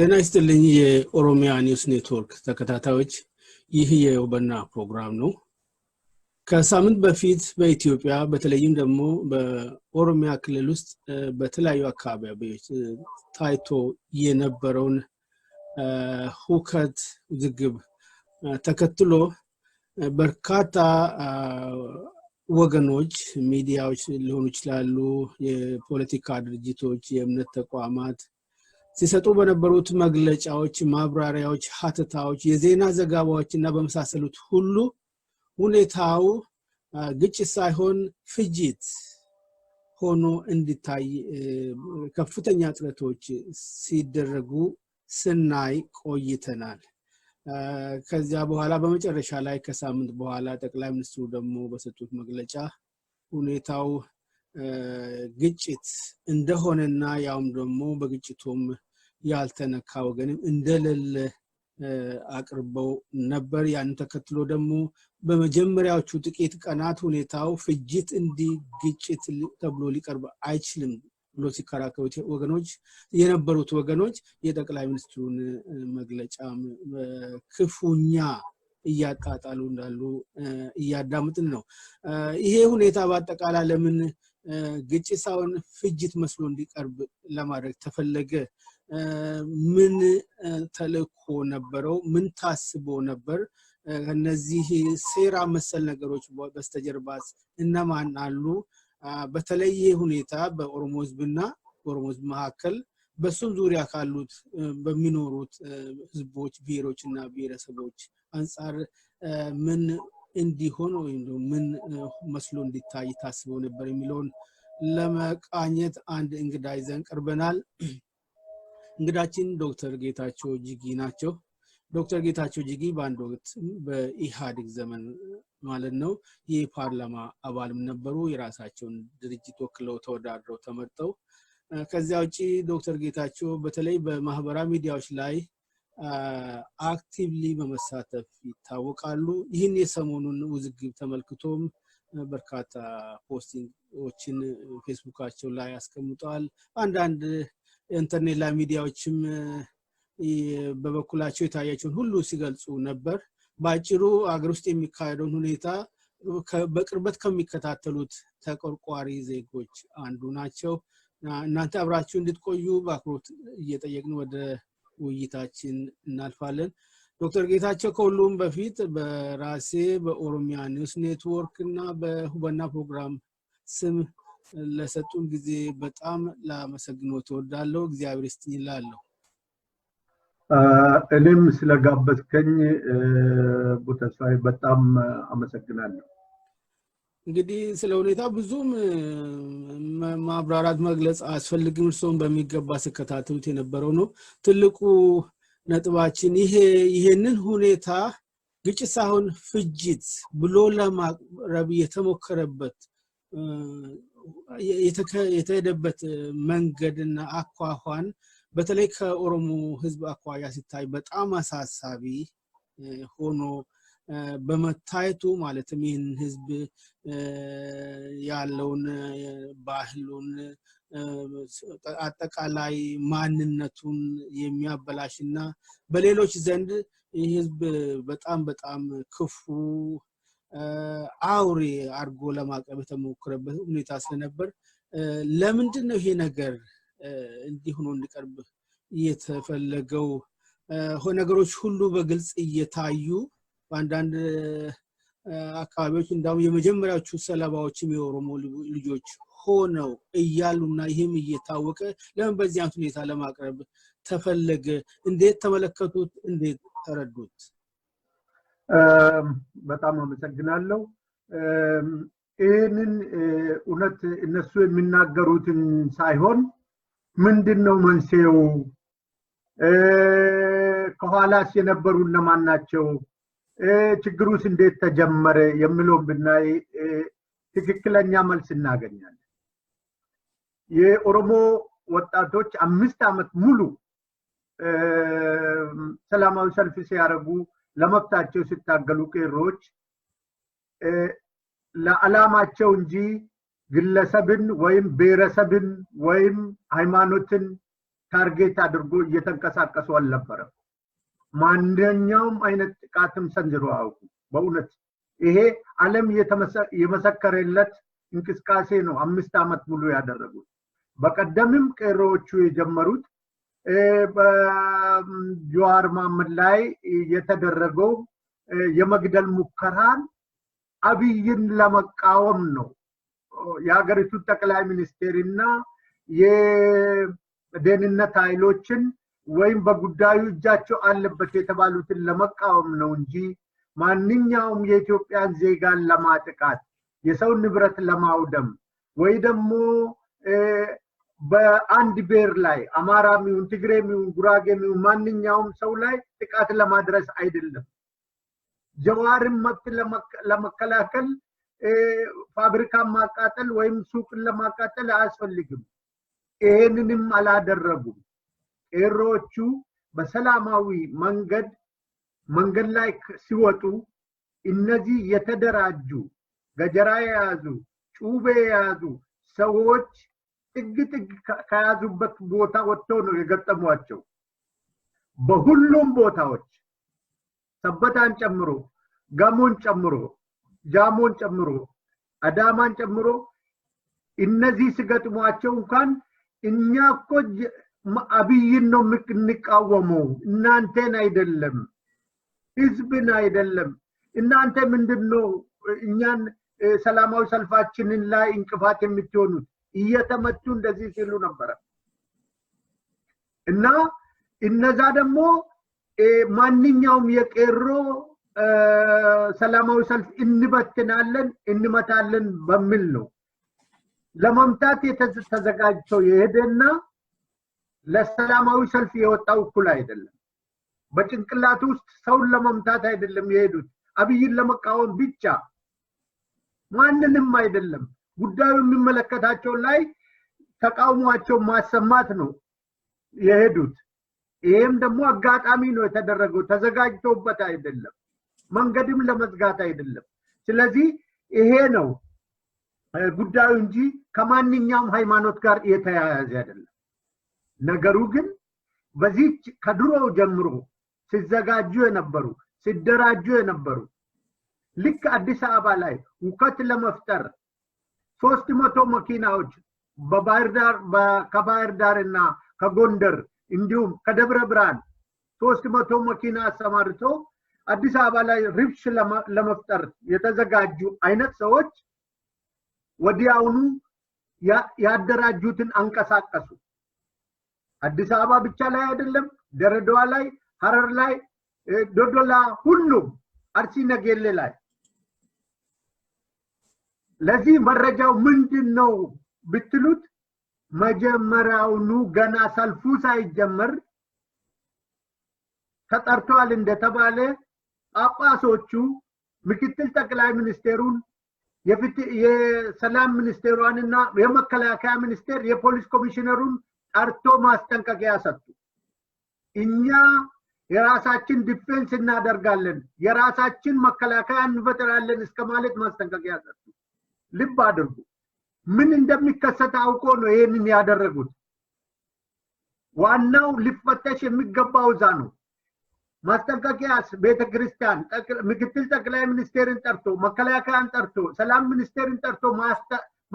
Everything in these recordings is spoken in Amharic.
ጤና ይስጥልኝ የኦሮሚያ ኒውስ ኔትወርክ ተከታታዮች ይህ የውበና ፕሮግራም ነው። ከሳምንት በፊት በኢትዮጵያ በተለይም ደግሞ በኦሮሚያ ክልል ውስጥ በተለያዩ አካባቢዎች ታይቶ የነበረውን ሁከት ዝግብ ተከትሎ በርካታ ወገኖች ሚዲያዎች ሊሆኑ ይችላሉ የፖለቲካ ድርጅቶች የእምነት ተቋማት ሲሰጡ በነበሩት መግለጫዎች ማብራሪያዎች ሐተታዎች የዜና ዘገባዎችና በመሳሰሉት ሁሉ ሁኔታው ግጭት ሳይሆን ፍጅት ሆኖ እንዲታይ ከፍተኛ ጥረቶች ሲደረጉ ስናይ ቆይተናል። ከዚያ በኋላ በመጨረሻ ላይ ከሳምንት በኋላ ጠቅላይ ሚኒስትሩ ደግሞ በሰጡት መግለጫ ሁኔታው ግጭት እንደሆነና ያውም ደግሞ በግጭቱም ያልተነካ ወገንም እንደሌለ አቅርበው ነበር። ያን ተከትሎ ደግሞ በመጀመሪያዎቹ ጥቂት ቀናት ሁኔታው ፍጅት ግጭት ተብሎ ሊቀርብ አይችልም ብሎ ሲከራከሩት ወገኖች የነበሩት ወገኖች የጠቅላይ ሚኒስትሩን መግለጫ ክፉኛ እያጣጣሉ እንዳሉ እያዳምጥን ነው። ይሄ ሁኔታ በአጠቃላይ ለምን ግጭት ሳይሆን ፍጅት መስሎ እንዲቀርብ ለማድረግ ተፈለገ? ምን ተልእኮ ነበረው? ምን ታስቦ ነበር? እነዚህ ሴራ መሰል ነገሮች በስተጀርባስ እነማን አሉ? በተለየ ሁኔታ በኦሮሞ ህዝብና በኦሮሞ ህዝብ መካከል በሱም ዙሪያ ካሉት በሚኖሩት ህዝቦች ብሔሮችና ብሔረሰቦች አንፃር ምን እንዲሆን ወይም ምን መስሎ እንዲታይ ታስቦ ነበር የሚለውን ለመቃኘት አንድ እንግዳ ይዘን ቀርበናል። እንግዳችን ዶክተር ጌታቸው ጂጊ ናቸው። ዶክተር ጌታቸው ጂጊ በአንድ ወቅት በኢሃዲግ ዘመን ማለት ነው የፓርላማ አባልም ነበሩ። የራሳቸውን ድርጅት ወክለው ተወዳድረው ተመርጠው ከዚያ ውጪ ዶክተር ጌታቸው በተለይ በማህበራዊ ሚዲያዎች ላይ አክቲቭሊ በመሳተፍ ይታወቃሉ። ይህን የሰሞኑን ውዝግብ ተመልክቶም በርካታ ፖስቲንጎችን ፌስቡካቸው ላይ አስቀምጠዋል። አንዳንድ ኢንተርኔት ላይ ሚዲያዎችም በበኩላቸው የታያቸውን ሁሉ ሲገልጹ ነበር። ባጭሩ አገር ውስጥ የሚካሄደውን ሁኔታ በቅርበት ከሚከታተሉት ተቆርቋሪ ዜጎች አንዱ ናቸው። እናንተ አብራችሁ እንድትቆዩ በአክብሮት እየጠየቅን ወደ ውይይታችን እናልፋለን። ዶክተር ጌታቸው ከሁሉም በፊት በራሴ በኦሮሚያ ኒውስ ኔትወርክ እና በሁበና ፕሮግራም ስም ለሰጡን ጊዜ በጣም ላመሰግኖት እወዳለሁ። እግዚአብሔር ይስጥልኝ እላለሁ። እኔም ስለጋበዝከኝ ቡተስፋይ በጣም አመሰግናለሁ። እንግዲህ ስለ ሁኔታ ብዙም ማብራራት መግለጽ አስፈልግም። እርሶም በሚገባ ሲከታተሉት የነበረው ነው። ትልቁ ነጥባችን ይሄንን ሁኔታ ግጭት ሳይሆን ፍጅት ብሎ ለማቅረብ የተሞከረበት የተሄደበት መንገድና አኳኋን በተለይ ከኦሮሞ ህዝብ አኳያ ሲታይ በጣም አሳሳቢ ሆኖ በመታየቱ ማለትም ይህን ህዝብ ያለውን ባህሉን አጠቃላይ ማንነቱን የሚያበላሽና በሌሎች ዘንድ ይህ ህዝብ በጣም ክፉ አውሬ አርጎ ለማቅረብ የተሞከረበት ሁኔታ ስለነበር ለምንድን ነው ይሄ ነገር እንዲህ ሆኖ እንዲቀርብ የተፈለገው? ነገሮች ሁሉ በግልጽ እየታዩ በአንዳንድ አካባቢዎች እንዳውም የመጀመሪያዎቹ ሰለባዎችም የኦሮሞ ልጆች ሆነው እያሉና ይህም እየታወቀ ለምን በዚህ አይነት ሁኔታ ለማቅረብ ተፈለገ? እንዴት ተመለከቱት? እንዴት ተረዱት? በጣም አመሰግናለሁ። ይህንን እውነት እነሱ የሚናገሩትን ሳይሆን ምንድነው መንስኤው? ከኋላስ የነበሩ እነማን ናቸው? ችግሩስ እንዴት ተጀመረ የሚለው ብናይ ትክክለኛ መልስ እናገኛለን። የኦሮሞ ወጣቶች 5 ዓመት ሙሉ ሰላማዊ ሰልፍ ሲያደርጉ ለመብታቸው ሲታገሉ ቄሮች ለዓላማቸው እንጂ ግለሰብን ወይም ብሔረሰብን ወይም ሃይማኖትን ታርጌት አድርጎ እየተንቀሳቀሱ አልነበረም ማንኛውም አይነት ጥቃትም ሰንዝሮ አውቁ በእውነት ይሄ ዓለም የመሰከረለት እንቅስቃሴ ነው 5 አመት ሙሉ ያደረጉት በቀደምም ቀሮቹ የጀመሩት በጆዋር መሐመድ ላይ የተደረገው የመግደል ሙከራን አብይን ለመቃወም ነው የሀገሪቱ ጠቅላይ ሚኒስቴርና የደህንነት ኃይሎችን ወይም በጉዳዩ እጃቸው አለበት የተባሉትን ለመቃወም ነው እንጂ ማንኛውም የኢትዮጵያን ዜጋን ለማጥቃት የሰው ንብረት ለማውደም ወይ ደግሞ በአንድ ብሔር ላይ አማራሚውን ትግሬሚውን ጉራጌሚውን ማንኛውም ሰው ላይ ጥቃት ለማድረስ አይደለም ጀዋርን መብት ለመከላከል ፋብሪካ ማቃጠል ወይም ሱቅን ለማቃጠል አያስፈልግም ይሄንንም አላደረጉም ኤሮቹ በሰላማዊ መንገድ ላይ ሲወጡ እነዚህ የተደራጁ ገጀራ ያዙ ጩቤ ያዙ ሰዎች ጥግ ከያዙበት ቦታ ወጥተው ነው የገጠሟቸው በሁሉም ቦታዎች ሰበታን ጨምሮ ጋሞን ጨምሮ ጃሞን ጨምሮ አዳማን ጨምሮ እነዚህ ሲገጥሟቸው እንኳን እኛ እኮ አብይን ነው የምንቃወመው እናንተን አይደለም ህዝብን አይደለም እናንተ ምንድነው እኛን ሰላማዊ ሰልፋችንን ላይ እንቅፋት የምትሆኑት እየተመቱ እንደዚህ ሲሉ ነበር እና እነዛ ደግሞ ማንኛውም የቄሮ ሰላማዊ ሰልፍ እንበትናለን እንመታለን በሚል ነው ለመምታት የተዘጋጀው የሄደና ለሰላማዊ ሰልፍ የወጣው እኩል አይደለም በጭንቅላቱ ውስጥ ሰውን ለመምታት አይደለም የሄዱት አብይን ለመቃወም ብቻ ማንንም አይደለም ጉዳዩ የሚመለከታቸው ላይ ተቃውሟቸው ማሰማት ነው የሄዱት ይሄም ደግሞ አጋጣሚ ነው የተደረገው ተዘጋጅቶበት አይደለም መንገድም ለመዝጋት አይደለም ስለዚህ ይሄ ነው ጉዳዩ እንጂ ከማንኛውም ሃይማኖት ጋር የተያያዘ አይደለም ነገሩ ግን በዚህ ከድሮ ጀምሮ ሲዘጋጁ የነበሩ ሲደራጁ የነበሩ ልክ አዲስ አበባ ላይ ውከት ለመፍጠር 300 መኪናዎች ከባህር ዳርና ከጎንደር እንዲሁም ከደብረ ብርሃን 300 መኪና አሰማርቶ አዲስ አበባ ላይ ሪፍሽ ለመፍጠር የተዘጋጁ አይነት ሰዎች ወዲያውኑ ያደራጁትን አንቀሳቀሱ አዲስ አበባ ብቻ ላይ አይደለም ደረዳዋ ላይ ሐረር ላይ ዶዶላ ሁሉም አርሲ ነገሌ ላይ ለዚህ መረጃው ምንድነው ብትሉት መጀመሪያውኑ ገና ሰልፉ ሳይጀመር ተጠርቷል እንደተባለ ጳጳሶቹ ምክትል ጠቅላይ ሚኒስቴሩን የሰላም ሚኒስቴሩንና የመከላከያ ሚኒስቴር የፖሊስ ኮሚሽነሩን ጠርቶ ማስጠንቀቂያ ሰጡ እኛ የራሳችን ዲፌንስ እናደርጋለን የራሳችን መከላከያ እንፈጥራለን እስከማለት ማስጠንቀቂያ ሰጡ ልብ አድርጉ ምን እንደሚከሰት አውቆ ነው ይሄንን ያደረጉት ዋናው ሊፈተሽ የሚገባው ዛ ነው ማስጠንቀቂያስ ቤተክርስቲያን ምክትል ጠቅላይ ሚኒስቴርን ጠርቶ መከላከያን ጠርቶ ሰላም ሚኒስቴርን ጠርቶ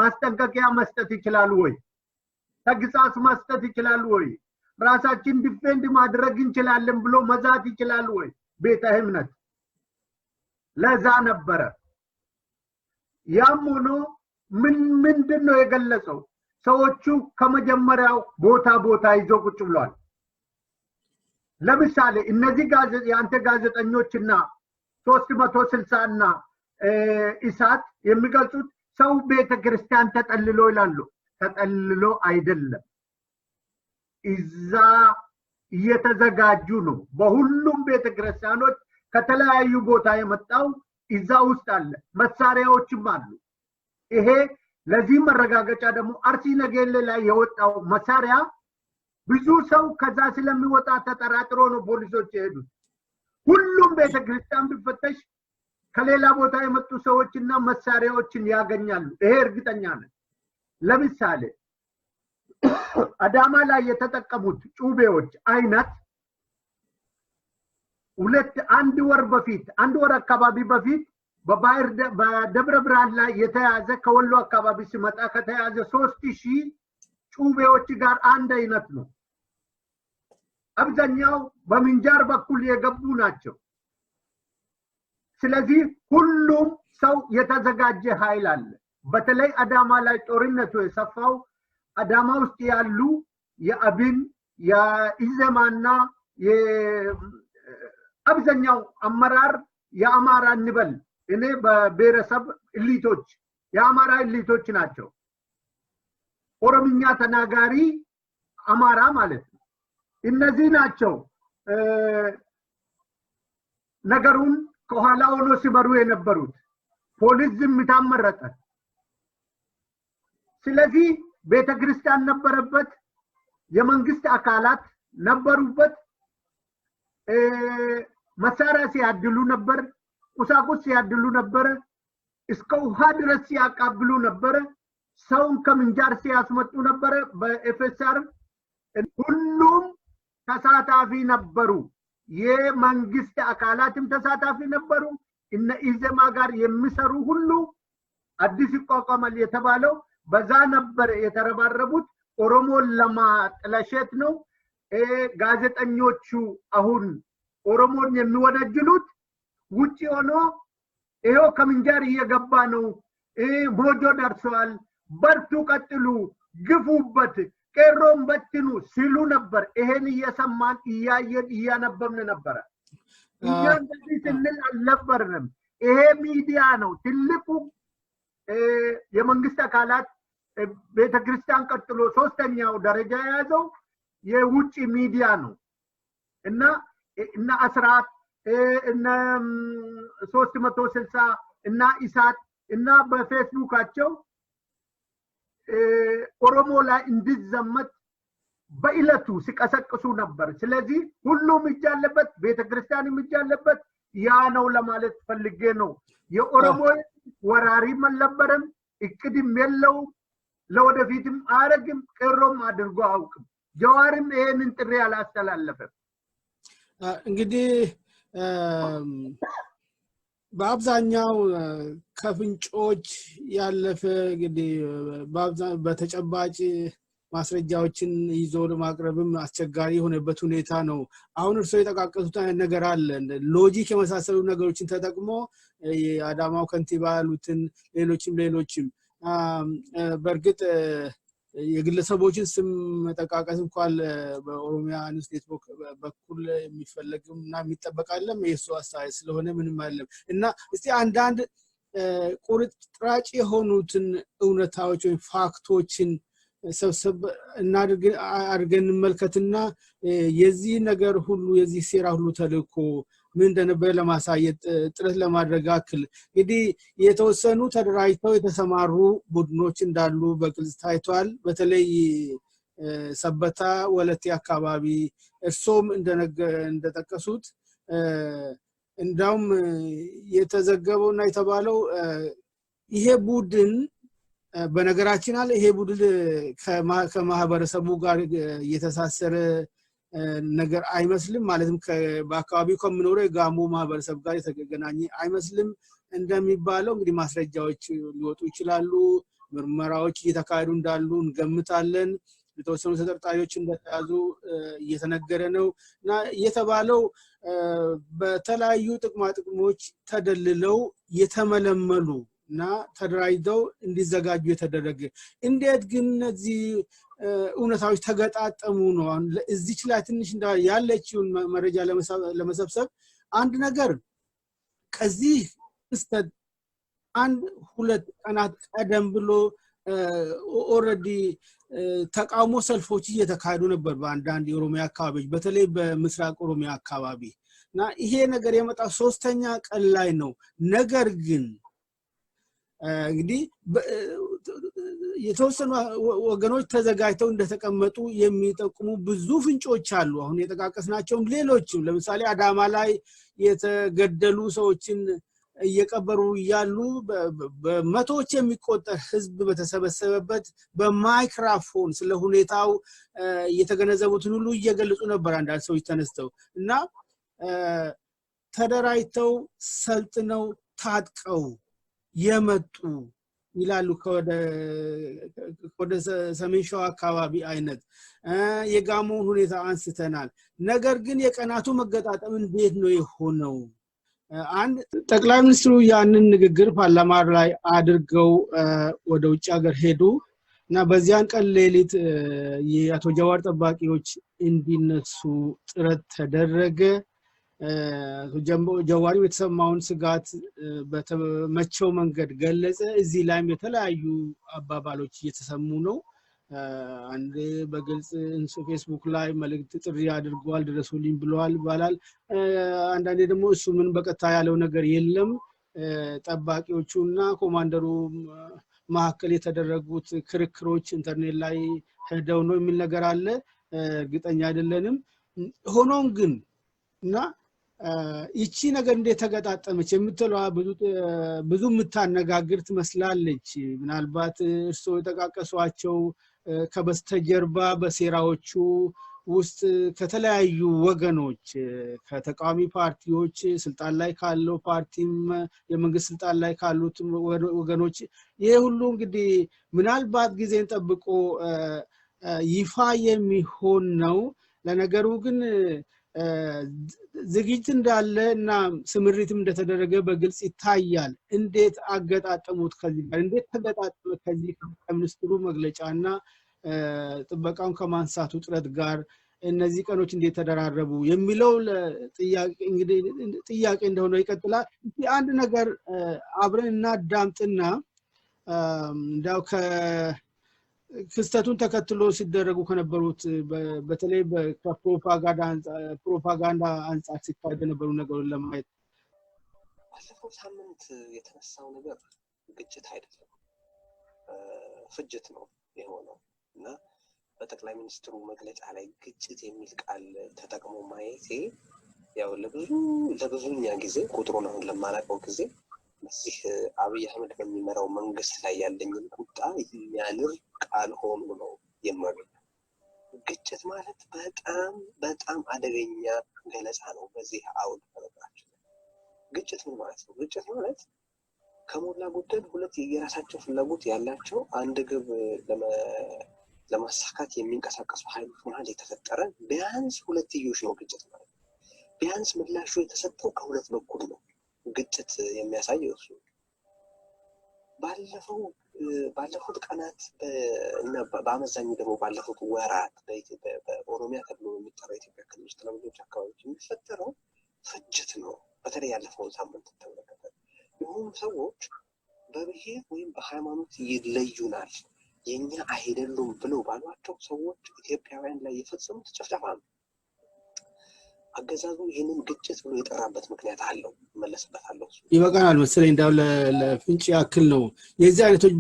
ማስጠንቀቂያ መስጠት ይችላል ወይ ተግሳጽ መስጠት ይችላል ወይ ራሳችን ዲፌንድ ማድረግ እንችላለን ብሎ መዛት ይችላል ወይ ቤተ እምነት ለዛ ነበር ያም ሆኖ ምንድነው የገለጸው ሰዎቹ ከመጀመሪያው ቦታ ይዘው ቁጭ ብለዋል ለምሳሌ እነዚህ ያንተ ጋዜጠኞችና 360 እና ኢሳት የሚገልጹት ሰው ቤተክርስቲያን ተጠልሎ ይላሉ ተጠልሎ አይደለም እዛ እየተዘጋጁ ነው በሁሉም ቤተክርስቲያኖች ከተለያዩ ቦታ የመጣው እዛ ውስጥ አለ መሳሪያዎችም አሉ ይሄ ለዚህ መረጋገጫ ደግሞ አርሲ ነገሌ ላይ የወጣው መሳሪያ ብዙ ሰው ከዛ ስለሚወጣ ተጠራጥሮ ነው ፖሊሶች የሄዱት ሁሉም ቤተክርስቲያን ቢፈተሽ ከሌላ ቦታ የመጡ ሰዎችና መሳሪያዎችን ያገኛሉ ይሄ እርግጠኛ ነኝ ለምሳሌ አዳማ ላይ የተጠቀሙት ጩቤዎች አይነት አንድ ወር አካባቢ በፊት በደብረ ብርሃን ላይ የተያዘ ከወሎ አካባቢ ሲመጣ ከተያዘ 3000 ጩቤዎች ጋር አንድ አይነት ነው። አብዛኛው በምንጃር በኩል የገቡ ናቸው። ስለዚህ ሁሉም ሰው የተዘጋጀ ኃይል አለ። በተለይ አዳማ ላይ ጦርነቱ የሰፋው አዳማ ውስጥ ያሉ የአብን የኢዘማና የአብዛኛው አመራር የአማራ እንበል እኔ በብሔረሰብ ኢሊቶች የአማራ ኢሊቶች ናቸው። ኦሮምኛ ተናጋሪ አማራ ማለት ነው። እነዚህ ናቸው ነገሩን ከኋላ ሆኖ ሲመሩ የነበሩት። ፖሊስ ዝምታን መረጠ። ስለዚህ ቤተክርስቲያን ነበረበት፣ የመንግስት አካላት ነበሩበት፣ መሳሪያ ሲያድሉ ነበር፣ ቁሳቁስ ሲያድሉ ነበር፣ እስከ ውሃ ድረስ ሲያቃብሉ ነበር፣ ሰውን ከምንጃር ሲያስመጡ ነበር። በኤፍኤስአር ሁሉም ተሳታፊ ነበሩ። የመንግስት አካላትም ተሳታፊ ነበሩ። እነ ኢዜማ ጋር የሚሰሩ ሁሉ አዲስ ይቋቋማል የተባለው በዛ ነበር የተረባረቡት። ኦሮሞን ለማጥላሸት ነው። ጋዜጠኞቹ አሁን ኦሮሞን የሚወነጅሉት ውጪ ሆኖ ይሄው ከምንጃር እየገባ ነው፣ ሞጆ ደርሷል፣ በርቱ፣ ቀጥሉ፣ ግፉበት፣ ቄሮም በትኑ ሲሉ ነበር። ይሄን እየሰማን እያየን እያነበብን ነበር። እኛን እንደዚህ ስንል አልነበርንም። ይሄ ሚዲያ ነው ትልቁ የመንግስት አካላት ቤተክርስቲያን ቀጥሎ ሶስተኛው ደረጃ የያዘው የውጪ ሚዲያ ነው እና አስራት እና 360 እና ኢሳት እና በፌስቡካቸው ኦሮሞ ላይ እንዲዘመት በእለቱ ሲቀሰቅሱ ነበር። ስለዚህ ሁሉም እጅ አለበት፣ ቤተክርስቲያንም እጅ አለበት። ያ ነው ለማለት ፈልጌ ነው። የኦሮሞ ወራሪም አልነበረም፣ እቅድም የለውም፣ ለወደፊትም አያረግም፣ ቄሮም አድርጎ አያውቅም። ጀዋርም ይሄንን ጥሪ አላስተላለፈም። እንግዲህ በአብዛኛው ከፍንጮች ያለፈ እንግዲህ በተጨባጭ ማስረጃዎችን ይዞ ለማቅረብም አስቸጋሪ የሆነበት ሁኔታ ነው። አሁን እርሶ የጠቃቀሱት ነገር አለ ሎጂክ የመሳሰሉ ነገሮችን ተጠቅሞ የአዳማው ከንቲባ ያሉትን ሌሎችም በእርግጥ የግለሰቦችን ስም መጠቃቀስ እንኳን በኦሮሚያ ኔትወርክ በኩል የሚፈልግም እና የሚጠበቃለም የሱ አስተያየት ስለሆነ ምንም አይደለም እና እስቲ አንዳንድ ቁርጥራጭ የሆኑትን እውነታዎች ወይ ፋክቶችን ሰብሰብ አድርገን እንመልከትና የዚህ ነገር ሁሉ የዚህ ሴራ ሁሉ ተልእኮ ምን እንደነበር ለማሳየት ጥረት ለማድረግ አክል እንግዲህ የተወሰኑ ተደራጅተው የተሰማሩ ቡድኖች እንዳሉ በግልጽ ታይቷል። በተለይ ሰበታ ወለቴ አካባቢ እርሶም እንደጠቀሱት እንዳውም የተዘገበውና የተባለው ይሄ ቡድን በነገራችን አለ ይሄ ቡድን ከማህበረሰቡ ጋር የተሳሰረ ነገር አይመስልም። ማለትም በአካባቢው ከሚኖረው የጋሞ ማህበረሰብ ጋር የተገናኘ አይመስልም እንደሚባለው እንግዲህ ማስረጃዎች ሊወጡ ይችላሉ። ምርመራዎች እየተካሄዱ እንዳሉ እንገምታለን። የተወሰኑ ተጠርጣሪዎች እንደተያዙ እየተነገረ ነው እና የተባለው በተለያዩ ጥቅሞች ተደልለው የተመለመሉ እና ተደራጅተው እንዲዘጋጁ የተደረገ እንዴት ግን እነዚህ እውነታዎች ተገጣጠሙ ነው? እዚች ላይ ትንሽ ያለችውን መረጃ ለመሰብሰብ አንድ ነገር ከዚህ ክስተት 1-2 ቀናት ቀደም ብሎ ኦሬዲ ተቃውሞ ሰልፎች እየተካሄዱ ነበር በአንዳንድ የኦሮሚያ አካባቢዎች በተለይ በምስራቅ ኦሮሚያ አካባቢ እና ይሄ ነገር የመጣው 3ኛ ቀን ላይ ነው። ነገር ግን እንግዲህ የተወሰኑ ወገኖች ተዘጋጅተው እንደተቀመጡ የሚጠቁሙ ብዙ ፍንጮች አሉ። አሁን የተቃቀስናቸው ሌሎችም ለምሳሌ አዳማ ላይ የተገደሉ ሰዎችን እየቀበሩ ያሉ በመቶዎች የሚቆጠር ህዝብ በተሰበሰበበት በማይክሮፎን ስለ ሁኔታው የተገነዘቡትን ሁሉ እየገለጹ ነበር አንዳንድ ሰዎች ተነስተው እና ተደራይተው ሰልጥነው ታጥቀው የመጡ ይላሉ ወደ ሰሜን ሸዋ አካባቢ አይነት የጋሞን ሁኔታ አንስተናል ነገር ግን የቀናቱ መገጣጠም እንዴት ነው የሆነው አንድ ጠቅላይ ሚኒስትሩ ያንን ንግግር ፓርላማ ላይ አድርገው ወደ ውጭ ሀገር ሄዱ እና በዚያን ቀን ሌሊት የአቶ ጀዋር ጠባቂዎች እንዲነሱ ጥረት ተደረገ ጀዋሪ የተሰማውን ስጋት በተመቸው መንገድ ገለጸ እዚህ ላይም የተለያዩ አባባሎች እየተሰሙ ነው አንድ በግልጽ ፌስቡክ ላይ መልእክት ጥሪ አድርጓል ድረሱልኝ ብለዋል ባላል አንዳንዴ ደግሞ እሱ ምን በቀጥታ ያለው ነገር የለም ጠባቂዎቹና ኮማንደሩ ማከለ የተደረጉት ክርክሮች ኢንተርኔት ላይ ሄደው ነው የሚል ነገር አለ እርግጠኛ አይደለንም ሆኖም ግን እና ይቺ ነገር እንዴት ተገጣጠመች የምትለው ብዙ ምታነጋግር ትመስላለች ምናልባት እርሶ የተቃቀሷቸው ከበስተጀርባ በሴራዎቹ ውስጥ ከተለያዩ ወገኖች ከተቃዋሚ ፓርቲዎች ስልጣን ላይ ካለው ፓርቲም የመንግስት ስልጣን ላይ ካሉት ወገኖች ይሄ ሁሉ እንግዲህ ምናልባት ጊዜን ጠብቆ ይፋ የሚሆን ነው ለነገሩ ግን ዝግጅት እንዳለ እና ስምሪትም እንደተደረገ በግልጽ ይታያል እንዴት አገጣጠሙት ከዚህ ጋር እንዴት ተገጣጠመ ከዚህ ከሚኒስትሩ መግለጫና ጥበቃውን ከማንሳቱ ጥረት ጋር እነዚህ ቀኖች እንዴት ተደራረቡ የሚለው ጥያቄ እንግዲህ ጥያቄ እንደሆነ ይቀጥላል አንድ ነገር አብረን እናዳምጥና እንዳው ክስተቱን ተከትሎ ሲደረጉ ከነበሩት በተለይ በፕሮፓጋንዳ አንጻር ሲካሄድ የነበሩ ነገሮችን ለማየት ባለፈው ሳምንት የተነሳው ነገር ግጭት አይደለም ፍጅት ነው የሆነው እና በጠቅላይ ሚኒስትሩ መግለጫ ላይ ግጭት የሚል ቃል ተጠቅሞ ማየቴ ያው ለብዙኛ ጊዜ ቁጥሩን አሁን ለማላቀው ጊዜ እዚህ አብይ አህመድ በሚመራው መንግስት ላይ ያለኝን ቁጣ የሚያንር ቃል ሆኖ ነው የማገኘው ግጭት ማለት በጣም አደገኛ ገለጻ ነው በዚህ አውድ ተነግራችሁ ግጭት ምን ማለት ነው ግጭት ማለት ከሞላ ጎደል ሁለት የራሳቸው ፍላጎት ያላቸው አንድ ግብ ለማሳካት የሚንቀሳቀሱ ኃይሎች መሃል የተፈጠረ ቢያንስ ሁለትዮሽ ነው ግጭት ማለት ቢያንስ ምላሹ የተሰጠው ከሁለት በኩል ነው ግጭት የሚያሳየው እሱ ባለፉት ቀናት እና በአመዛኙ ደግሞ ባለፉት ወራት በኦሮሚያ ተብሎ የሚጠራው ኢትዮጵያ ክልል ውስጥ ለብዙዎች አካባቢዎች የሚፈጠረው ፍጅት ነው በተለይ ያለፈውን ሳምንት ተመለከተ የሆኑ ሰዎች በብሔር ወይም በሃይማኖት ይለዩናል የኛ አይደሉም ብለው ባሏቸው ሰዎች ኢትዮጵያውያን ላይ የፈጸሙት ጭፍጨፋ ነው አገዛዙ ይሄንን ግጭት ብሎ የጠራበት ምክንያት አለው መለስበታለሁ ይበቃናል መሰለኝ እንዳው ለፍንጭ ያክል ነው የዚህ አይነቶች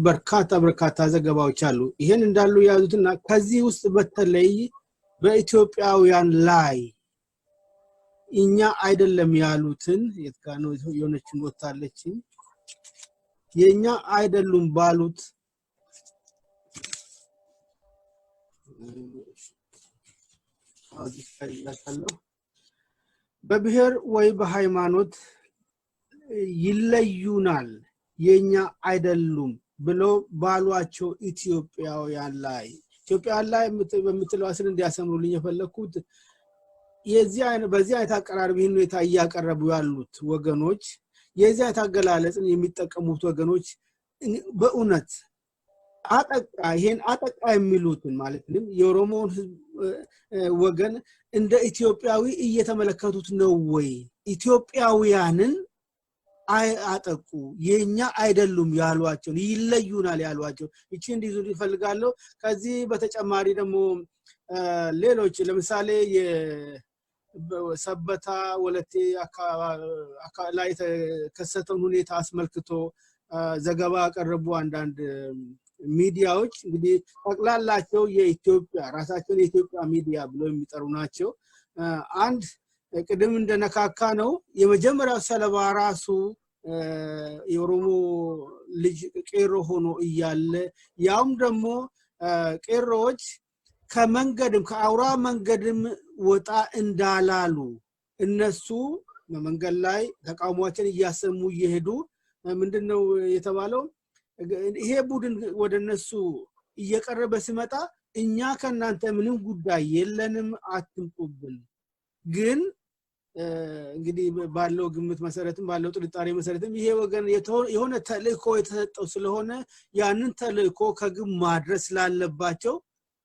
በርካታ ዘገባዎች አሉ ይሄን እንዳሉ ያዙትና ከዚህ ውስጥ በተለይ በኢትዮጵያውያን ላይ እኛ አይደለም ያሉትን የትካኑ የሆነችን ወጣለች የኛ አይደሉም ባሉት በብሔር ወይ በሃይማኖት ይለዩናል የኛ አይደሉም ብሎ ባሏቸው ኢትዮጵያውያን ላይ በምትለው አስር እንዲያሰምሩልኝ የፈለኩት በዚህ አይነት አቀራረብ ይህን ሁኔታ እያቀረቡ ያሉት ወገኖች የዚህ አይነት አገላለጽን የሚጠቀሙት ወገኖች በእውነት ይሄን አጠቃ የሚሉትን ማለትም የኦሮሞን ወገን እንደ ኢትዮጵያዊ እየተመለከቱት ነው ወይ ኢትዮጵያውያንን አጠቁ የኛ አይደሉም ያሏቸው ይለዩናል ያሏቸው እቺ እንዲዙ ይፈልጋሉ ከዚህ በተጨማሪ ደግሞ ሌሎች ለምሳሌ የሰበታ ወለቴ አካባቢ ላይ ተከሰተው ሁኔታ አስመልክቶ ዘገባ አቀረቡ አንዳንድ ሚዲያዎች እንግዲህ ጠቅላላቸው የኢትዮጵያ ራሳቸውን የኢትዮጵያ ሚዲያ ብሎ የሚጠሩ ናቸው አንድ ቅድም እንደነካካ ነው የመጀመሪያው ሰለባ ራሱ የኦሮሞ ልጅ ቄሮ ሆኖ እያለ ያውም ደግሞ ቄሮዎች ከመንገድም ከአውራ መንገድም ወጣ እንዳላሉ እነሱ መንገድ ላይ ተቃውሟቸውን እያሰሙ እየሄዱ ምንድነው የተባለው ይሄ ቡድን ወደነሱ እየቀረበ ሲመጣ እኛ ከናንተ ምንም ጉዳይ የለንም አትምጡብን ግን እንግዲህ ባለው ግምት መሰረትም ባለው ጥርጣሬ መሰረትም ይሄ ወገን የሆነ ተልእኮ የተሰጠው ስለሆነ ያንን ተልእኮ ከግብ ማድረስ ስላለባቸው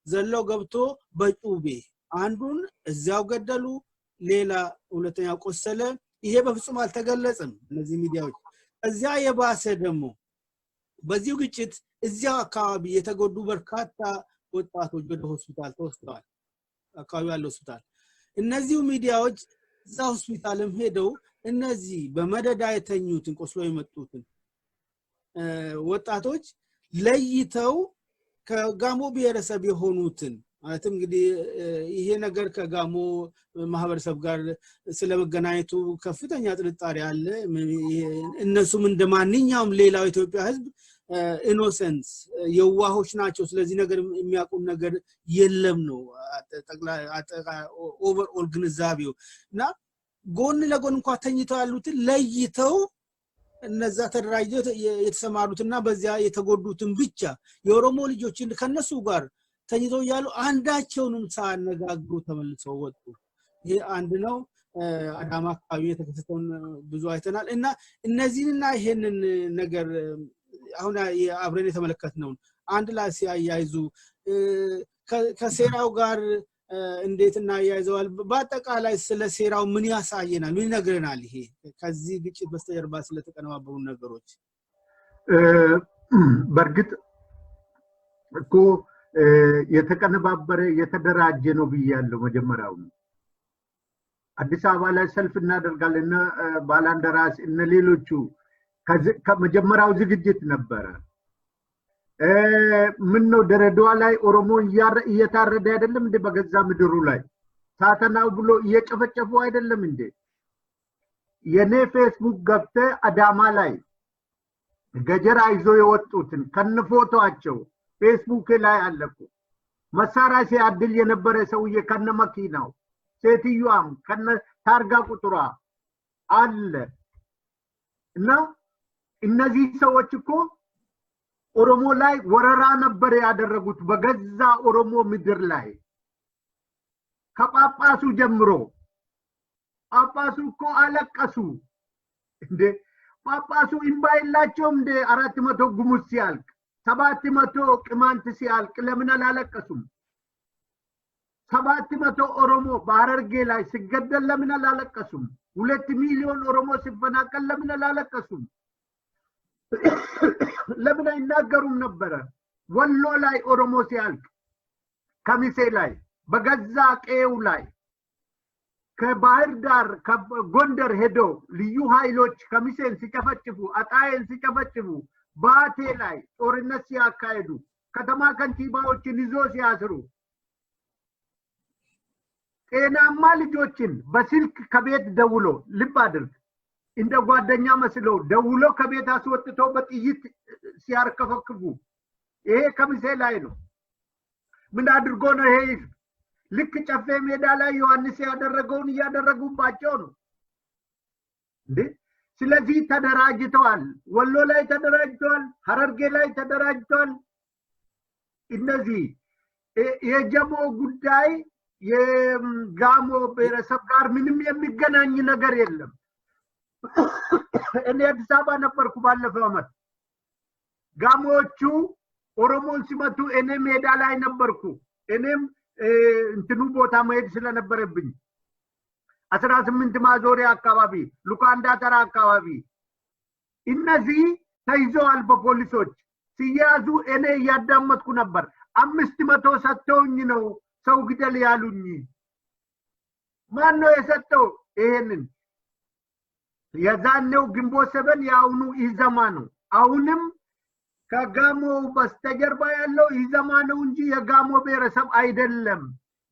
ዘለው ገብቶ በጩቤ አንዱን እዛው ገደሉ ሌላ ሁለተኛው ቆሰለ ይሄ በፍጹም አልተገለጸም እነዚህ ሚዲያዎች እዚያ የባሰ ደግሞ በዚሁ ግጭት እዚያው አካባቢ የተጎዱ በርካታ ወጣቶች ወደ ሆስፒታል ተወስደዋል አካባቢ ያለው ሆስፒታል እነዚህ ሚዲያዎች እዛ ሆስፒታልም ሄደው እነዚህ በመደዳ የተኙትን ቆስሎ የመጡትን ወጣቶች ለይተው ከጋሞ ብሔረሰብ የሆኑትን ማለትም እንግዲህ ይሄ ነገር ከጋሞ ማህበረሰብ ጋር ስለመገናኘቱ ከፍተኛ ጥርጣሬ አለ እነሱም እንደማንኛውም ሌላው ኢትዮጵያ ህዝብ ኢኖሰንስ የዋሆች ናቸው ስለዚህ ነገር የሚያውቁን ነገር የለም ነው ኦቨርኦል ግንዛቤው እና ጎን ለጎን እንኳን ተኝተው ያሉትን ለይተው እነዛ ተደራጅተው የተሰማሩትና በዚያ የተጎዱትን ብቻ የኦሮሞ ልጆችን ከነሱ ጋር ተኝተው ያሉ አንዳቸውንም ሳያነጋግሩ ተመልሰው ወጡ ይሄ አንድ ነው አዳማ አካባቢ የተከሰተውን ብዙ አይተናል እና እነዚህንና ይሄንን ነገር አሁን አብረን የተመለከትነው አንድ ላይ ሲያያይዙ ከሴራው ጋር እንዴትና ያይዘዋል በአጠቃላይ ስለ ሴራው ምን ያሳየናል ምን ነገርናል ይሄ ከዚህ ግጭት በስተጀርባ ስለተቀነባበሩ ነገሮች በርግጥ እኮ የተቀነባበረ የተደራጀ ነው ብያለሁ መጀመሪያው አዲስ አበባ ላይ ሰልፍ እናደርጋለን ባላንደራስ እነ ሌሎቹ ከመጀመሪያው ዝግጅት ነበረ ምን ነው ደረዳዋ ላይ ኦሮሞ እየታረደ አይደለም እንደ በገዛ ምድሩ ላይ ሳተናው ብሎ እየጨፈጨፉ አይደለም እንደ የኔ ፌስቡክ ገብተ አዳማ ላይ ገጀራ ይዞ የወጡትን ከነፎቶአቸው ፌስቡክ ላይ አለኩ መሳሪያ ሲያድል የነበረ ሰውዬ ከነ መኪናው ሴትዮዋም ከነ ታርጋ ቁጥሯ አለ እና እነዚህ ሰዎች እኮ ኦሮሞ ላይ ወረራ ነበር ያደረጉት በገዛ ኦሮሞ ምድር ላይ ከጳጳሱ ጀምሮ ጳጳሱ እኮ አለቀሱ እንደ ጳጳሱ እንባይላቸውም እንደ 400 ጉሙስ ሲያልቅ 700 ቅማንት ሲያልቅ ለምን አላለቀሱም 700 ኦሮሞ በሐረርጌ ላይ ሲገደል ለምን አላለቀሱም 2 ሚሊዮን ኦሮሞ ሲፈናቀል ለምን አላለቀሱም ለምን አይናገሩም ነበር ወሎ ላይ ኦሮሞ ሲያልቅ ከሚሴ ላይ በገዛ ቀየው ላይ ከባህር ዳር ከጎንደር ሄዶ ልዩ ኃይሎች ከሚሴን ሲጨፈጭፉ አጣዬን ሲጨፈጭፉ ባቴ ላይ ጦርነት ሲያካሂዱ ከተማ ከንቲባዎችን ይዞ ሲያስሩ ጤናማ ልጆችን በስልክ ከቤት ደውሎ ልብ አድርግ እንደ ጓደኛ መስለው ደውሎ ከቤት አስወጥቶ በጥይት ሲያርከፈክፉ ይሄ ከሚሴ ላይ ነው ምን አድርጎ ነው ይሄ ልክ ጨፌ ሜዳ ላይ ዮሐንስ ያደረገውን ያደረጉባቸው ነው እንዴ ስለዚህ ተደራጅተዋል ወሎ ላይ ተደራጅተዋል ሐረርጌ ላይ ተደራጅተዋል እነዚህ የጀሞ ጉዳይ የጋሞ ብሔረሰብ ጋር ምንም የሚገናኝ ነገር የለም እኔ አዲስ አበባ ነበርኩ ባለፈው አመት ጋሞቹ ኦሮሞን ሲመቱ እኔ ሜዳ ላይ ነበርኩ እኔም እንትኑ ቦታ መሄድ ስለነበረብኝ 18 ማዞሪያ አካባቢ ሉካንዳ ተራ አካባቢ እነዚህ ተይዘዋል በፖሊሶች ሲያዙ እኔ ያዳመጥኩ ነበር 500 ሰጥተውኝ ነው ሰው ግደል ያሉኝ ማን ነው የሰጠው ይሄንን የዛኔው ግንቦት ሰበን ያውኑ ኢዘማ ነው አሁንም ከጋሞ በስተጀርባ ያለው ኢዘማ ነው እንጂ የጋሞ ብሔረሰብ አይደለም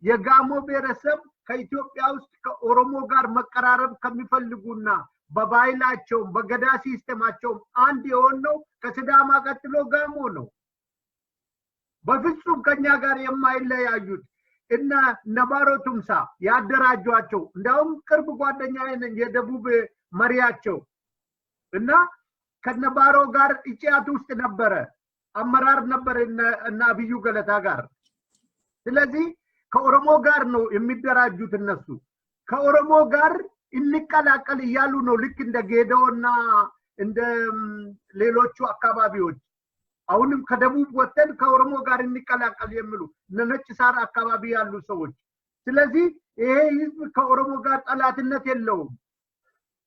የጋሞ ብሔረሰብ ከኢትዮጵያ ውስጥ ከኦሮሞ ጋር መቀራረብ ከሚፈልጉና በባይላቸው በገዳ ሲስተማቸው አንድ የሆነው ከሲዳማ ቀጥሎ ጋሞ ነው በፍጹም ከኛ ጋር የማይለያዩት እና ነባሮ ቱምሳ ያደራጇቸው እንዳውም ቅርብ ጓደኛዬ ነኝ የደቡብ መሪያቸው እና ከነባሮ ጋር እጫቱ ውስጥ ነበረ አመራር ነበር እና አብዩ ገለታ ጋር ስለዚህ ከኦሮሞ ጋር ነው የሚደራጁት እነሱ ከኦሮሞ ጋር እንቀላቀል ይያሉ ነው ልክ እንደ ጌዶና እንደ ሌሎቹ አካባቢዎች አሁንም ከደቡብ ወተን ከኦሮሞ ጋር እንቀላቀል የሚሉ ነጭ ሳር አካባቢ ያሉ ሰዎች ስለዚህ ይሄ ህዝብ ከኦሮሞ ጋር ጠላትነት የለውም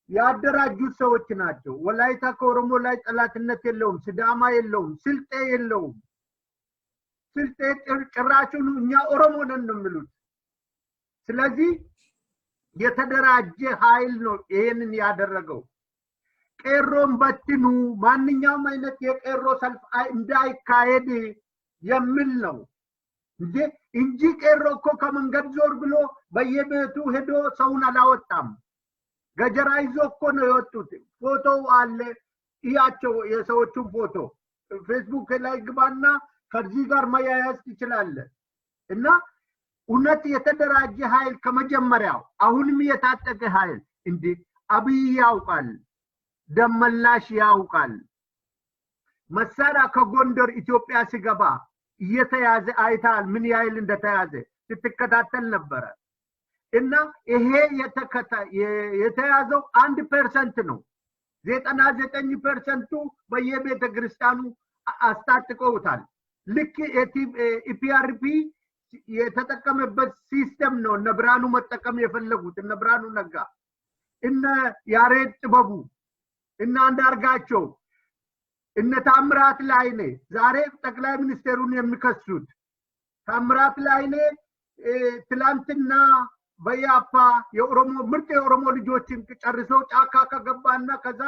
ያደራጁት ሰዎች ናቸው ወላይታ ከኦሮሞ ላይ ጠላትነት የለውም ሲዳማ የለውም ስልጤ የለውም ስልጤ ጭራሹን እኛ ኦሮሞ ነን ነው የሚሉት ስለዚህ የተደራጀ ኃይል ነው ይሄንን ያደረገው ቄሮን በትኑ ማንኛውም አይነት የቄሮ ሰልፍ እንዳይካሄድ የሚል ነው እንጂ ቄሮ እኮ ከመንገድ ዞር ብሎ በየቤቱ ሄዶ ሰውን አላወጣም ገጀራ ይዞ እኮ ነው የወጡት ፎቶ አለ ያቸው የሰዎቹን ፎቶ ፌስቡክ ላይ ግባና ከዚህ ጋር ማያያዝ ይችላል እና እውነት የተደራጀ ኃይል ከመጀመሪያው አሁንም የታጠቀ ኃይል እንዴ አብይ ያውቃል ደመላሽ ያውቃል መሳሪያ ከጎንደር ኢትዮጵያ ሲገባ እየተያዘ አይታል ምን ያህል እንደተያዘ ስትከታተል ነበር እና ይሄ የተያዘው 1% ነው 99% በየቤተ ክርስቲያኑ አስታጥቀውታል ልክ ኢፒአርፒ የተጠቀመበት ሲስተም ነው ነብራኑ መጠቀም የፈለጉት ነብራኑ ነጋ እና ያሬድ ጥበቡ እና አንዳርጋቸው እነ ታምራት ላይኔ ዛሬ ጠቅላይ ሚኒስቴሩን የሚከሱት ታምራት ላይኔ ትላንትና በያፓ የኦሮሞ ምርጥ የኦሮሞ ልጆችን ጨርሰው ጫካ ከገባና ከዛ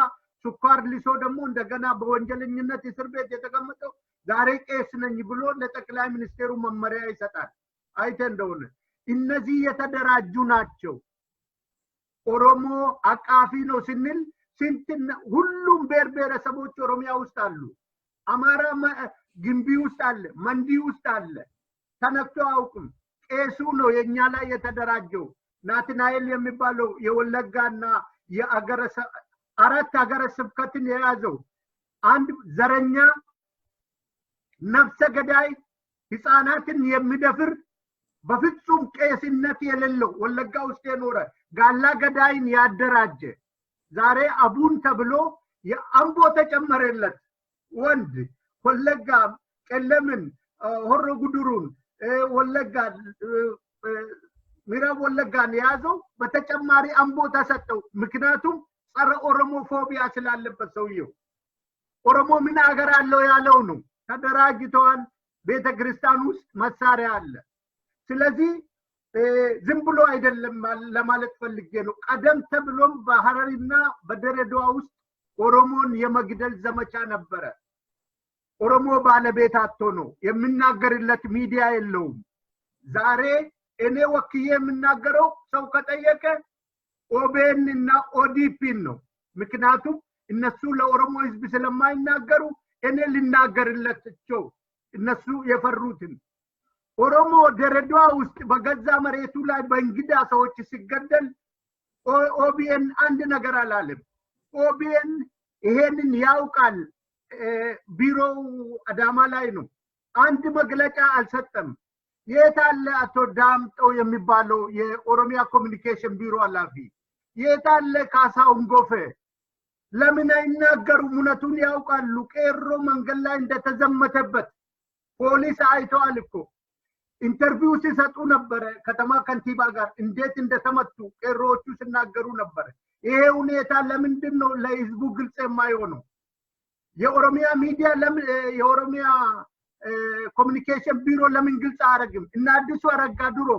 ሱኳር ሊሶ ደግሞ እንደገና በወንጀለኝነት እስር ቤት የተቀመጠው ዛሬ ቄስ ነኝ ብሎ ለጠቅላይ ሚኒስቴሩ መመሪያ ይሰጣል አይተ እንደሆነ እነዚህ የተደራጁ ናቸው ኦሮሞ አቃፊ ነው ስንል ስንትና ሁሉም ብሔረሰቦች ኦሮሚያ ውስጥ አሉ አማራ ግንቢ ውስጥ አለ መንዲ ውስጥ አለ ተነክቶ አውቅም ቄሱ ነው የኛ ላይ የተደራጀው ናትናኤል የሚባለው የወለጋና የአገረሰ አራት አገረ ስብከትን የያዘው አንድ ዘረኛ ነፍሰ ገዳይ ህፃናትን የሚደፍር በፍጹም ቄስነት የሌለው ወለጋ ውስጥ የኖረ ጋላ ገዳይን ያደራጀ ዛሬ አቡን ተብሎ የአምቦ ተጨመረለት ወንድ ወለጋ ቀለምን ሆሮ ጉዱሩን ወለጋ ምዕራብ ወለጋን ያዘው በተጨማሪ አምቦ ተሰጠው ምክንያቱም ጸረ ኦሮሞ ፎቢያ ስላለበት ሰውየው ኦሮሞ ምን አገር አለው ያለው ነው ተደራጅተዋል ቤተክርስቲያን ውስጥ መሳሪያ አለ ስለዚህ ዝም ብሎ አይደለም ለማለት ፈልጌ ነው ቀደም ተብሎም በሐረሪና በደረዳዋ ውስጥ ኦሮሞን የመግደል ዘመቻ ነበረ ኦሮሞ ባለቤት አጥቶ ነው የሚናገርለት ሚዲያ የለውም ዛሬ እኔ ወክዬ የምናገረው ሰው ከጠየቀ ኦቤን እና ኦዲፒን ነው ምክንያቱም እነሱ ለኦሮሞ ህዝብ ስለማይናገሩ እኔ ልናገርለትቸው እነሱ የፈሩትን ኦሮሞ ደረዳዋ ውስጥ በገዛ መሬቱ ላይ በእንግዳ ሰዎች ሲገደል ኦቢኤን አንድ ነገር አላለም ኦቢኤን ይሄንን ያውቃል ቢሮው አዳማ ላይ ነው አንድ መግለጫ አልሰጠም የታለ አቶ ዳምጠው የሚባለው የኦሮሚያ ኮሚኒኬሽን ቢሮ ኃላፊ የታለ ካሳውን ጎፌ ለምን አይናገሩም እውነቱን ያውቃሉ ቄሮ መንገድ ላይ እንደተዘመተበት ፖሊስ አይተዋል እኮ ኢንተርቪው ሲሰጡ ነበር ከተማ ከንቲባ ጋር እንዴት እንደተመቱ ቄሮቹ ሲናገሩ ነበር ይሄ ሁኔታ ለምንድነው ለህዝቡ ግልጽ የማይሆነው የኦሮሚያ ሚዲያ ለምን የኦሮሚያ ኮሚኒኬሽን ቢሮ ለምን ግልጽ አረግም እና አዲሱ አረጋ ድሮ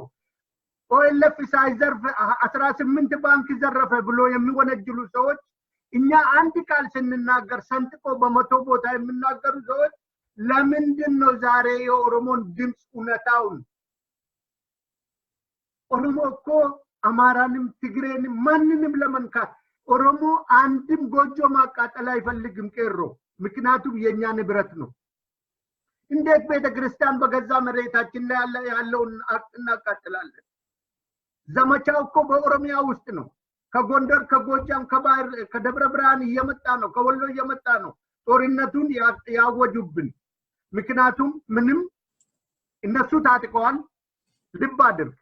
ኦኤልኤፍ ሳይዘርፍ 18 ባንክ ዘረፈ ብሎ የሚወነጅሉ ሰዎች እኛ አንድ ቃል ስንናገር ሰንጥቆ በመቶ ቦታ የሚናገሩ ሰዎች ለምንድነው ዛሬ የኦሮሞን ድምጽ እውነታውን ኦሮሞ እኮ አማራንም ትግሬንም ማንንም ለመንካት ኦሮሞ አንድም ጎጆ ማቃጠል አይፈልግም ቄሮ ምክንያቱም የኛ ንብረት ነው እንዴት ቤተክርስቲያን በገዛ መሬታችን ላይ ያለውን እናቃጥላለን ዘመቻው እኮ በኦሮሚያ ውስጥ ነው ከጎንደር ከጎጃም ከባህር ከደብረ ብርሃን እየመጣ ነው ከወሎ እየመጣ ነው ጦርነቱን ያወጁብን ምክንያቱም ምንም እነሱ ታጥቀዋል ልብ አድርግ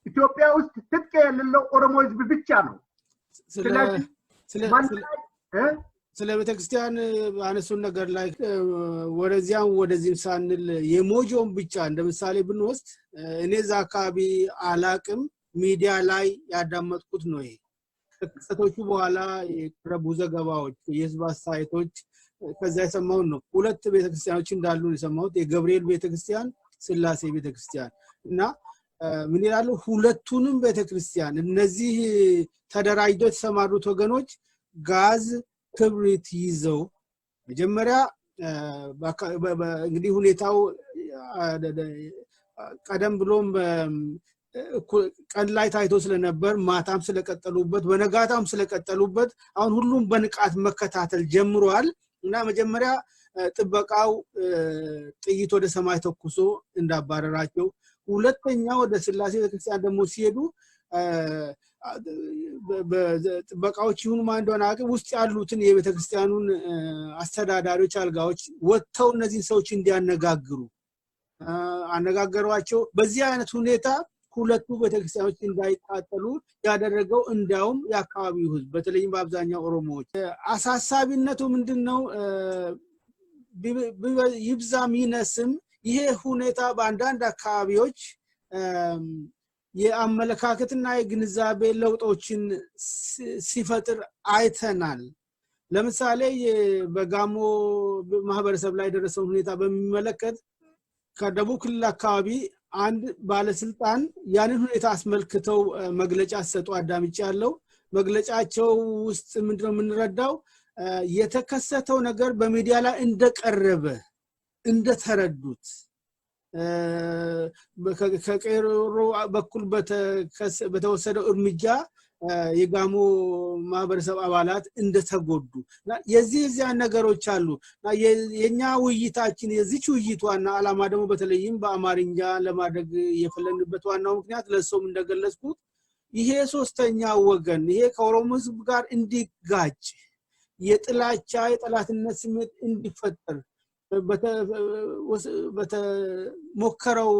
ኢትዮጵያ ውስጥ ትጥቅ የሌለው ኦሮሞ ህዝብ ብቻ ነው ስለ ቤተክርስቲያን አነሱን ነገር ላይ ወደዚህም ሳንል የሞጆን ብቻ እንደምሳሌ ብንወስድ እኔ ዛካቢ አላቅም ሚዲያ ላይ ያዳመጥኩት ነው ይሄ ከክስተቶቹ በኋላ የቅርቡ ዘገባዎች የህዝብ አስተያየቶች ከዛ የሰማው ነው ሁለት ቤተክርስቲያኖች እንዳሉ የሰማሁት የገብርኤል ቤተክርስቲያን ስላሴ ቤተክርስቲያን እና ምን ይላሉ ሁለቱንም ቤተክርስቲያን እነዚህ ተደራጅተው የተሰማሩት ወገኖች ጋዝ ክብሪት ይዘው መጀመሪያ እንግዲህ ሁኔታው ቀደም ብሎም ቀን ላይ ታይቶ ስለነበር ማታም ስለቀጠሉበት በነጋታም ስለቀጠሉበት አሁን ሁሉም በንቃት መከታተል ጀምሯል እና መጀመሪያ ጥበቃው ጥይት ወደ ሰማይ ተኩሶ እንዳባረራቸው ሁለተኛ ወደ ስላሴ ቤተክርስቲያን ደግሞ ሲሄዱ በጥበቃዎች ይሁን ማን እንደሆነ አቅም ውስጥ ያሉትን የቤተክርስቲያኑን አስተዳዳሪዎች አልጋዎች ወጥተው እነዚህ ሰዎች እንዲያነጋግሩ አነጋገሯቸው በዚህ አይነት ሁኔታ ሁለቱ ቤተክርስቲያኖች እንዳይቃጠሉ ያደረገው እንዲያውም ያካባቢው ህዝብ በተለይም በአብዛኛው ኦሮሞዎች አሳሳቢነቱ ምንድነው ይብዛ ሚነስም ይሄ ሁኔታ በአንዳንድ አካባቢዎች የአመለካከትና የግንዛቤ ለውጦችን ሲፈጥር አይተናል ለምሳሌ በጋሞ ማህበረሰብ ላይ ደረሰው ሁኔታ በሚመለከት ከደቡብ ክልል አካባቢ አንድ ባለስልጣን ያንን ሁኔታ አስመልክተው መግለጫ ሰጡ አዳምጪ ያለው መግለጫቸው ውስጥ ምንድነው የምንረዳው የተከሰተው ነገር በሚዲያ ላይ እንደቀረበ እንደተረዱት ከቀሮ በኩል በተወሰደው እርምጃ የጋሞ ማህበረሰብ አባላት እንደተጎዱ የዚህ ነገሮች አሉና የኛ ውይይታችን የዚች ውይይቷና አላማ ደግሞ በተለይም በአማርኛ ለማድረግ የፈለንበት ዋናው ምክንያት ለሰውም እንደገለጽኩት ይሄ ሶስተኛ ወገን ይሄ ከኦሮሞ ህዝብ ጋር እንዲጋጭ የጥላቻ የጠላትነት ስሜት እንዲፈጠር በተሞከረው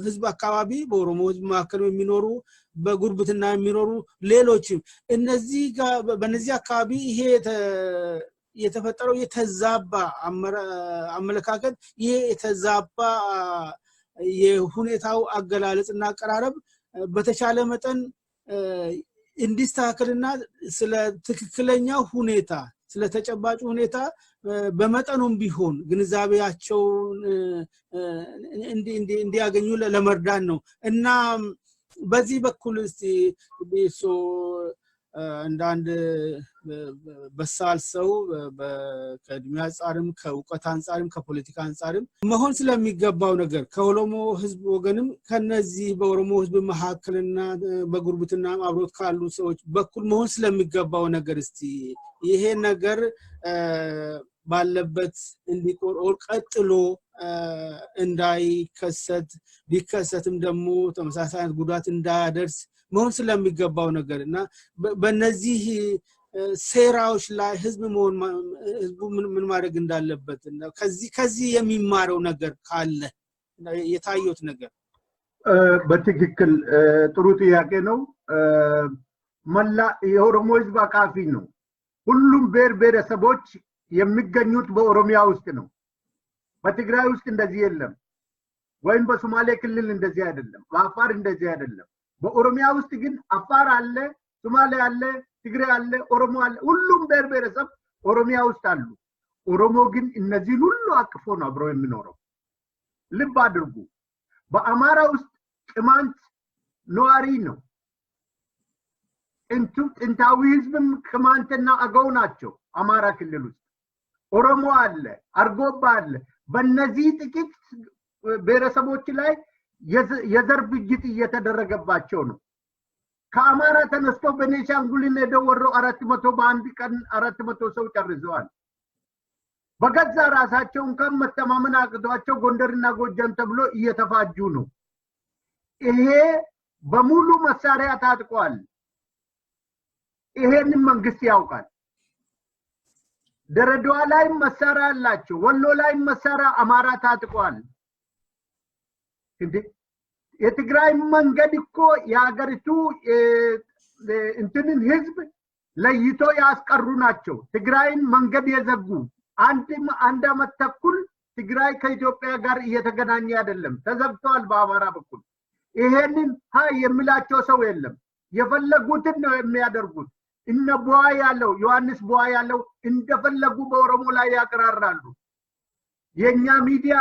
ህዝብ አካባቢ በኦሮሞ ህዝብ ማከለ የሚኖሩ በጉርብትና የሚኖሩ ሌሎችም እነዚህ ጋር በእነዚህ አካባቢ ይሄ የተፈጠረው የተዛባ አመለካከት ይሄ የተዛባ የሁኔታው አገላለጽና አቀራረብ በተቻለ መጠን እንዲስተካከልና ስለ ትክክለኛው ሁኔታ ስለ ተጨባጭ ሁኔታ በመጠኑም ቢሆን ግንዛቤያቸው እንዲያገኙ ለመርዳት ነው እና በዚህ በኩል እስቲ አንዳንድ በሳል ሰው ከእድሜ አንፃርም ከእውቀት አንፃርም ከፖለቲካ አንፃርም መሆን ስለሚገባው ነገር ከኦሮሞ ህዝብ ወገንም ከነዚህ በኦሮሞ ህዝብ መሐከልና በጉርብትና አብሮት ካሉ ሰዎች በኩል መሆን ስለሚገባው ነገር እስቲ ይሄ ነገር ባለበት እንዲቆር ቀጥሎ እንዳይከሰት ቢከሰትም ደግሞ ተመሳሳይ ጉዳት እንዳያደርስ መሆን ስለሚገባው ነገርና በእነዚህ ሴራዎች ላይ ህዝብ ምን ማድረግ እንዳለበትና ከዚህ የሚማረው ነገር ካለ የታየው ነገር በትክክል ጥሩ ጥያቄ ነው መላ የኦሮሞ ህዝብ አካፊ ነው ሁሉም ብሔረሰቦች የሚገኙት በኦሮሚያ ውስጥ ነው በትግራይ ውስጥ እንደዚህ የለም ወይም በሶማሌ ክልል እንደዚህ አይደለም በአፋር እንደዚህ አይደለም በኦሮሚያ ውስጥ ግን አፋር አለ ሶማሌ አለ ትግራይ አለ ኦሮሞ አለ ሁሉም ብሔረሰብ ኦሮሚያ ውስጥ አሉ ኦሮሞ ግን እነዚህ ሁሉ አቅፎ ነው አብሮ የሚኖረው ልብ አድርጉ በአማራ ውስጥ ቅማንት ነዋሪ ነው ጥንታዊ ህዝብም ቅማንትና አገው ናቸው አማራ ክልል ውስጥ ኦሮሞ አለ አርጎባ አለ በእነዚህ ጥቂት ብሔረሰቦች ላይ የዘር ፍጅት እየተደረገባቸው ነው ከአማራ ተነስቶ በኔሻንጉልን ሄደው ወሮ 400 በአንድ ቀን 400 ሰው ጨርሰዋል። በገዛ ራሳቸው እንኳን መተማመን አቅቷቸው ጎንደርና ጎጃም ተብሎ እየተፋጁ ነው። ይሄ በሙሉ መሳሪያ ታጥቋል። ይሄንን መንግስት ያውቃል። ድሬዳዋ ላይ መሳሪያ አላቸው፣ ወሎ ላይ መሳሪያ አማራ ታጥቋል። እንዴ የትግራይ መንገድ እኮ የሀገሪቱ እንትንን ህዝብ ለይቶ ያስቀሩ ናቸው። ትግራይን መንገድ የዘጉ አንድ አመት ተኩል ትግራይ ከኢትዮጵያ ጋር እየተገናኘ አይደለም፣ ተዘግቷል በአማራ በኩል። ይሄንን የሚላቸው ሰው የለም። የፈለጉትን ነው የሚያደርጉት። እነ ቧ ያለው ዮሐንስ ቧ ያለው እንደፈለጉ በኦሮሞ ላይ ያቀራራሉ። የኛ ሚዲያ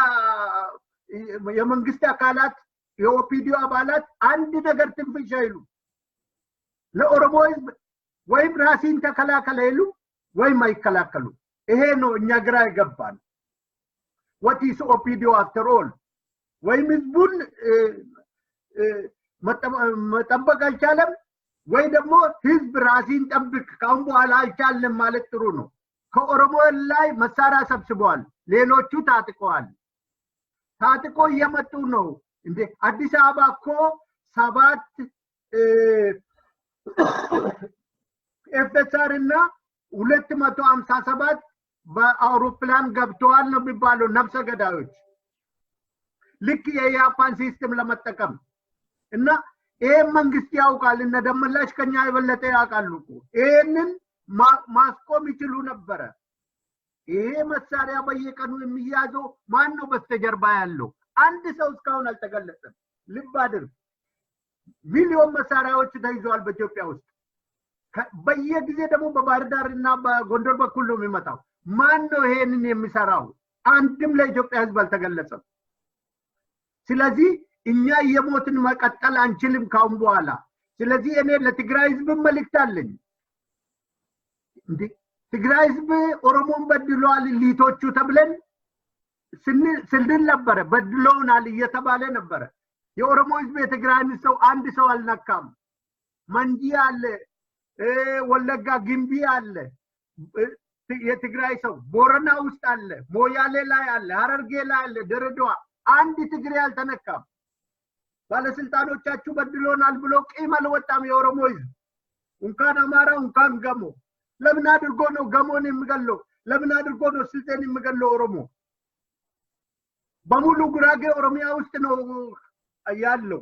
የመንግስት አካላት የኦፒዲዮ አባላት አንድ ነገር ትንፍሽ አይሉ። ለኦሮሞ ህዝብ ወይም ራስን ተከላከለ ይሉ ወይም አይከላከሉ። ይሄ ነው እኛ ግራ ይገባል። what is opidio after all? ወይም ህዝቡን መጠበቅ አልቻለም ወይ ደግሞ ህዝብ ራስን ጠብቅ ካሁን በኋላ አልቻለም ማለት ጥሩ ነው። ከኦሮሞ ላይ መሳሪያ ሰብስበዋል፣ ሌሎቹ ታጥቀዋል። ታጥቆ እየመጡ ነው። እንዴ አዲስ አበባ እኮ 7 ኤፍኤስአር እና 257 በአውሮፕላን ገብተዋል ነው የሚባለው ነፍሰ ገዳዮች ልክ የጃፓን ሲስተም ለመጠቀም እና ይሄ መንግስት ያውቃል። እነ ደመላሽ ከኛ የበለጠ ያውቃሉ እኮ ይሄንን ማስቆም ይችሉ ነበር። ይሄ መሳሪያ በየቀኑ የሚያዘው ማን ነው በስተጀርባ ያለው? አንድ ሰው እስካሁን አልተገለጸም። ልብ አድርግ፣ ሚሊዮን መሳሪያዎች ተይዘዋል በኢትዮጵያ ውስጥ። በየጊዜ ደግሞ በባህር ዳርና በጎንደር በኩል ነው የሚመጣው። ማን ነው ይሄንን የሚሰራው? አንድም ለኢትዮጵያ ህዝብ አልተገለጸም። ስለዚህ እኛ የሞትን መቀጠል አንችልም ካሁን በኋላ። ስለዚህ እኔ ለትግራይ ህዝብ መልእክት አለኝ። እንዴ ትግራይ ህዝብ ኦሮሞን በድሏል ሊቶቹ ተብለን ስንል ነበር። በድሎናል እየተባለ ነበር። የኦሮሞ ህዝብ የትግራይን ሰው አንድ ሰው አልነካም። መንጂ አለ፣ ወለጋ ግንቢ አለ፣ የትግራይ ሰው ቦረና ውስጥ አለ፣ ሞያሌ ላይ አለ፣ ሐረርጌ ላይ አለ፣ ድሬዳዋ አንድ ትግሬ አልተነካም። ባለስልጣኖቻችሁ በድሎናል ብሎ ቂም አልወጣም የኦሮሞ ህዝብ። እንኳን አማራ እንኳን ገሞ ለምን አድርጎ ነው ገሞን የሚገለው? ለምን አድርጎ ነው ስልጤን የሚገለው? ኦሮሞ በሙሉ ጉራጌ ኦሮሚያ ውስጥ ነው ያለው።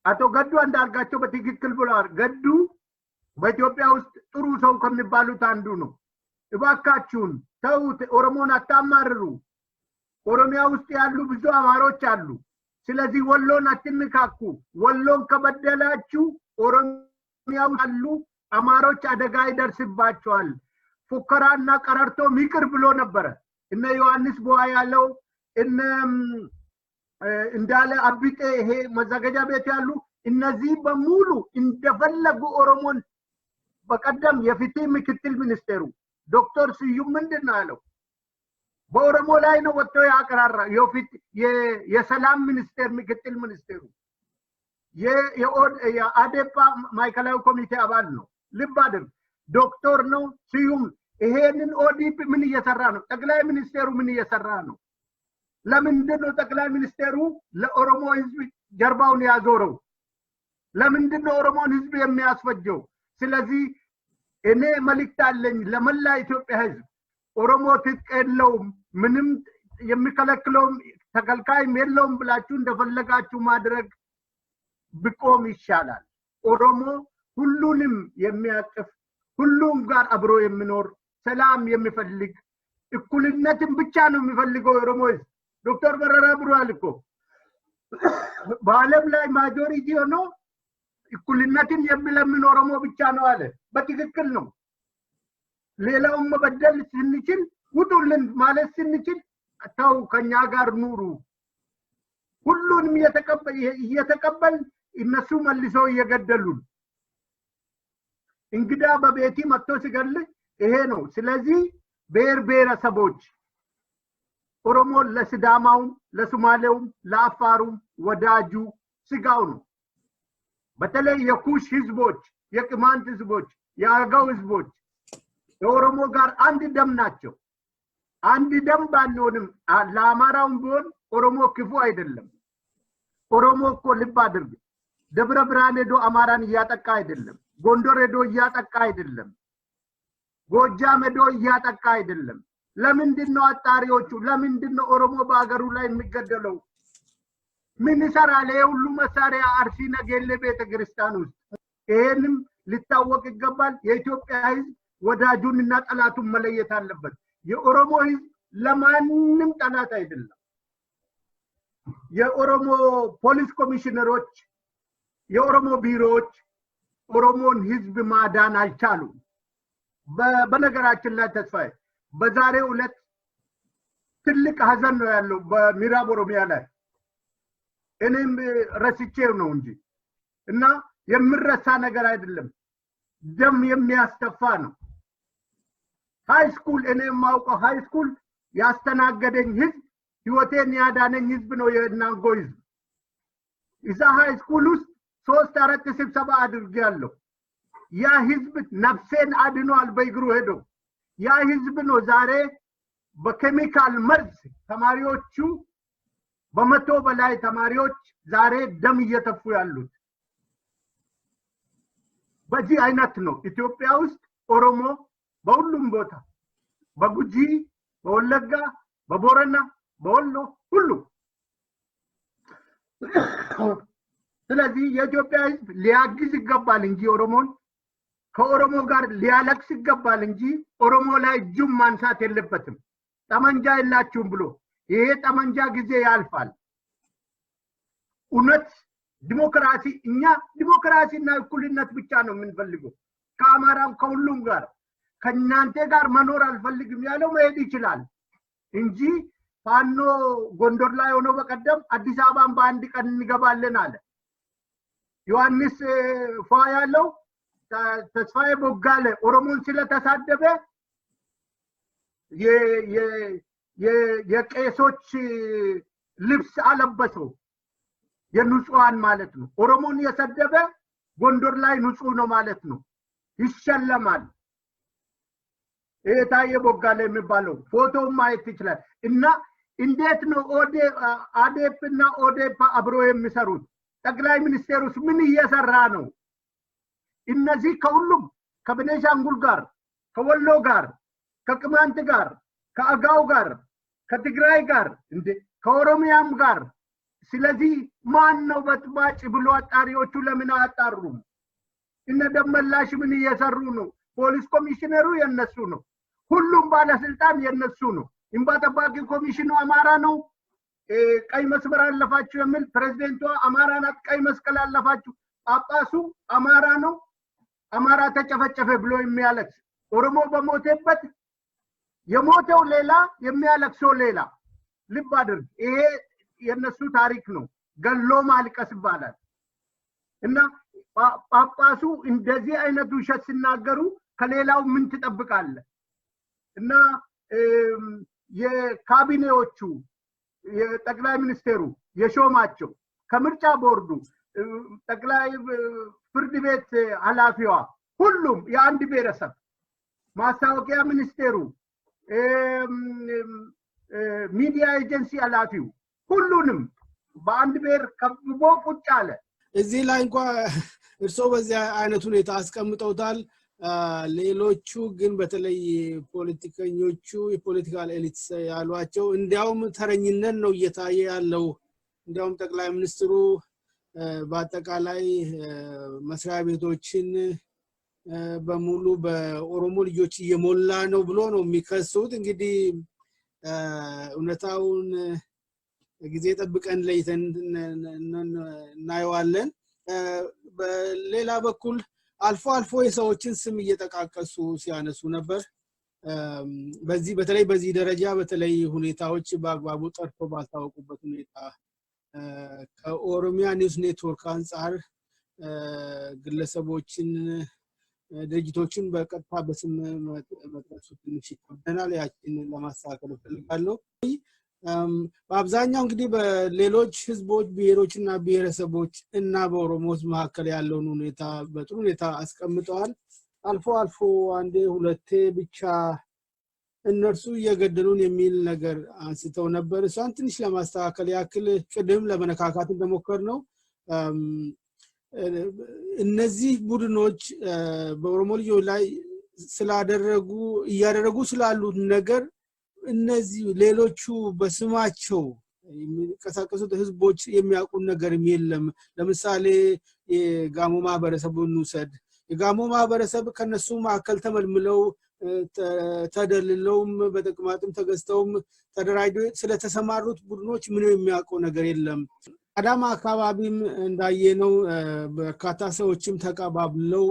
አቶ ገዱ አንዳርጋቸው በትክክል ብለዋል። ገዱ በኢትዮጵያ ውስጥ ጥሩ ሰው ከሚባሉት አንዱ ነው። እባካችሁን ተውት፣ ኦሮሞን አታማርሩ። ኦሮሚያ ውስጥ ያሉ ብዙ አማሮች አሉ። ስለዚህ ወሎን አትንካኩ። ወሎን ከበደላችሁ ኦሮሚያ ውስጥ ያሉ አማሮች አደጋ ይደርስባቸዋል። ፉከራና ቀረርቶ ሚቅር ብሎ ነበር። እነ ዮሐንስ ቧ ያለው እነ እንዳለ አብጤ ይሄ መዘጋጃ ቤት ያሉ እነዚህ በሙሉ እንደፈለጉ ኦሮሞን በቀደም የፍትህ ምክትል ሚኒስቴሩ ዶክተር ስዩም ምንድን ነው ያለው? በኦሮሞ ላይ ነው ወጥቶ ያቀራራ። የሰላም ሚኒስቴር ምክትል ሚኒስቴሩ የአዴፓ ማዕከላዊ ኮሚቴ አባል ነው። ልብ አድርግ፣ ዶክተር ነው ስዩም። ይሄንን ኦዲፒ ምን እየሰራ ነው? ጠቅላይ ሚኒስቴሩ ምን እየሰራ ነው? ለምንድን ነው ጠቅላይ ሚኒስቴሩ ለኦሮሞ ህዝብ ጀርባውን ያዞረው? ለምንድን ነው ኦሮሞን ህዝብ የሚያስፈጀው? ስለዚህ እኔ መልእክት አለኝ ለመላ ኢትዮጵያ ህዝብ። ኦሮሞ ትጥቅ የለውም፣ ምንም የሚከለክለውም ተከልካይም የለውም ብላችሁ እንደፈለጋችሁ ማድረግ ብቆም ይሻላል። ኦሮሞ ሁሉንም የሚያቅፍ ሁሉም ጋር አብሮ የሚኖር ሰላም የሚፈልግ እኩልነትን ብቻ ነው የሚፈልገው ኦሮሞ ህዝብ። ዶክተር በረራ ብሏል እኮ በዓለም ላይ ማጆሪቲ ሆኖ እኩልነትን የሚለምን ኦሮሞ ብቻ ነው አለ። በትክክል ነው። ሌላውን መበደል ስንችል ውጡልን ማለት ስንችል ተው ከኛ ጋር ኑሩ። ሁሉንም እየተቀበል እነሱ መልሰው እየገደሉን። እንግዳ በቤቲ መጥቶ ሲገል ይሄ ነው። ስለዚህ ብሔር ብሔረሰቦች ኦሮሞ ለሲዳማውም ለሶማሌውም ለአፋሩም ወዳጁ ስጋው ነው። በተለይ የኩሽ ህዝቦች የቅማንት ህዝቦች የአገው ህዝቦች የኦሮሞ ጋር አንድ ደም ናቸው አንድ ደም ባንሆንም ለአማራውም ቢሆን ኦሮሞ ክፉ አይደለም ኦሮሞ እኮ ልብ አድርግ ደብረ ብርሃን ሄዶ አማራን እያጠቃ አይደለም ጎንደር ሄዶ እያጠቃ አይደለም ጎጃም ሄዶ እያጠቃ አይደለም ለምንድነው አጣሪዎቹ ለምንድነው ኦሮሞ በአገሩ ላይ የሚገደለው ምን ይሰራል ሁሉ መሳሪያ አርሲ ነገሌ ቤተክርስቲያን ውስጥ ይሄንም ሊታወቅ ይገባል የኢትዮጵያ ህዝብ ወዳጁንና ጠላቱን መለየት አለበት የኦሮሞ ህዝብ ለማንንም ጠላት አይደለም የኦሮሞ ፖሊስ ኮሚሽነሮች የኦሮሞ ቢሮዎች ኦሮሞን ህዝብ ማዳን አልቻሉም በነገራችን ላይ ተስፋዬ በዛሬው ዕለት ትልቅ ሀዘን ነው ያለው በሚራብ ኦሮሚያ ላይ እኔም ረስቼው ነው እንጂ እና የምረሳ ነገር አይደለም ደም የሚያስተፋ ነው ሃይ ስኩል እኔም ማውቀው ሃይ ስኩል ያስተናገደኝ ህዝብ ህይወቴን ያዳነኝ ህዝብ ነው የናንጎ ህዝብ እዛ ሃይ ስኩል ውስጥ 3-4 ስብሰባ አድርጌያለሁ ያ ህዝብ ነፍሴን አድኗል በእግሩ ሄዶ ያ ህዝብ ነው ዛሬ በኬሚካል መርዝ ተማሪዎቹ በመቶ በላይ ተማሪዎች ዛሬ ደም እየተፉ ያሉት በዚህ አይነት ነው ኢትዮጵያ ውስጥ ኦሮሞ በሁሉም ቦታ በጉጂ በወለጋ በቦረና በወሎ ሁሉ ስለዚህ የኢትዮጵያ ህዝብ ሊያግዝ ይገባል እንጂ ኦሮሞን ከኦሮሞ ጋር ሊያለቅስ ይገባል እንጂ ኦሮሞ ላይ እጁን ማንሳት የለበትም ጠመንጃ የላችሁም ብሎ ይሄ ጠመንጃ ጊዜ ያልፋል እውነት ዲሞክራሲ እኛ ዲሞክራሲና እኩልነት ብቻ ነው የምንፈልገው ከአማራም ከሁሉም ጋር ከናንተ ጋር መኖር አልፈልግም ያለው መሄድ ይችላል እንጂ ፋኖ ጎንደር ላይ ሆኖ በቀደም አዲስ አበባን በአንድ ቀን እንገባለን አለ ዮሐንስ ፋያለው ተስፋዬ ቦጋለ ኦሮሞን ስለተሳደበ የቄሶች ልብስ አለበሰው የንጹሃን ማለት ነው ኦሮሞን የሰደበ ጎንደር ላይ ንጹህ ነው ማለት ነው ይሸለማል ታየ ቦጋለ የሚባለው ፎቶ ማየት ይችላል እና እንዴት ነው አዴፕና ኦዴፓ አብሮ የሚሰሩት ጠቅላይ ሚኒስቴሩስ ምን እየሰራ ነው እነዚህ ከሁሉም ከቤኒሻንጉል ጋር ከወሎ ጋር ከቅማንት ጋር ከአጋው ጋር ከትግራይ ጋር እንዴ ከኦሮሚያም ጋር ስለዚህ ማን ነው በጥባጭ ብሎ አጣሪዎቹ ለምን አጣሩም እነ ደመላሽ ምን እየሰሩ ነው ፖሊስ ኮሚሽነሩ የነሱ ነው ሁሉም ባለስልጣን የነሱ ነው እንባ ጠባቂ ኮሚሽኑ አማራ ነው ቀይ መስመር አለፋችሁ የሚል ፕሬዝዳንቱ አማራ ናት ቀይ መስቀል አለፋችሁ ጳጳሱ አማራ ነው አማራ ተጨፈጨፈ ብሎ የሚያለቅስ ኦሮሞ በሞተበት የሞተው ሌላ የሚያለቅሰው ሌላ ልብ አድርግ ይሄ የነሱ ታሪክ ነው ገሎ ማልቀስ ይባላል እና ጳጳሱ እንደዚህ አይነት ውሸት ሲናገሩ ከሌላው ምን ትጠብቃለ እና የካቢኔዎቹ የጠቅላይ ሚኒስቴሩ የሾማቸው ከምርጫ ቦርዱ ጠቅላይ ፍርድ ቤት ኃላፊዋ ሁሉም የአንድ ብሔረሰብ ማስታወቂያ ሚኒስቴሩ ሚዲያ ኤጀንሲ ኃላፊው ሁሉንም በአንድ ብሔር ከብቦ ቁጭ አለ እዚህ ላይ እንኳን እርሶ በዚያ አይነት ሁኔታ አስቀምጠውታል ሌሎቹ ግን በተለይ ፖለቲከኞቹ የፖለቲካል ኤሊትስ ያሏቸው እንዲያውም ተረኝነት ነው እየታየ ያለው እንዲያውም ጠቅላይ ሚኒስትሩ በአጠቃላይ መስሪያ ቤቶችን በሙሉ በኦሮሞ ልጆች እየሞላ ነው ብሎ ነው የሚከሱት እንግዲህ እውነታውን ጊዜ ጠብቀን ለይተን እናየዋለን በሌላ በኩል አልፎ አልፎ የሰዎችን ስም እየተቃቀሱ ሲያነሱ ነበር በዚህ በተለይ በዚህ ደረጃ በተለይ ሁኔታዎች በአግባቡ ጠርቶ ባልታወቁበት ሁኔታ ከኦሮሚያ ኒውስ ኔትወርክ አንፃር ግለሰቦችን ድርጅቶችን በቀጥታ በስም መጥቀሱ ትንሽ ይከብደናል ያችን ለማስተካከል ፈልጋለሁ በአብዛኛው እንግዲህ በሌሎች ህዝቦች ብሔሮችና ብሔረሰቦች እና በኦሮሞስ መካከል ያለውን ሁኔታ በጥሩ ሁኔታ አስቀምጠዋል። አልፎ አልፎ አንዴ ሁለቴ ብቻ እነርሱ እየገደሉን የሚል ነገር አንስተው ነበር። እሷን ትንሽ ለማስተካከል ያክል ቅድም ለመነካካት እንደሞከር ነው እነዚህ ቡድኖች በኦሮሞ ልጆች ላይ እያደረጉ ስላሉት ነገር እነዚህ ሌሎቹ በስማቸው የሚንቀሳቀሱት ህዝቦች የሚያውቁት ነገር የለም። ለምሳሌ የጋሞ ማህበረሰቡን ውሰድ። የጋሞ ማህበረሰብ ከነሱ ማዕከል ተመልምለው ተደልለውም በጥቅማጥም ተገዝተውም ተደራጅተው ስለተሰማሩት ቡድኖች ምንም የሚያውቀው ነገር የለም። አዳማ አካባቢም እንዳየነው በርካታ ሰዎችም ተቀባብለው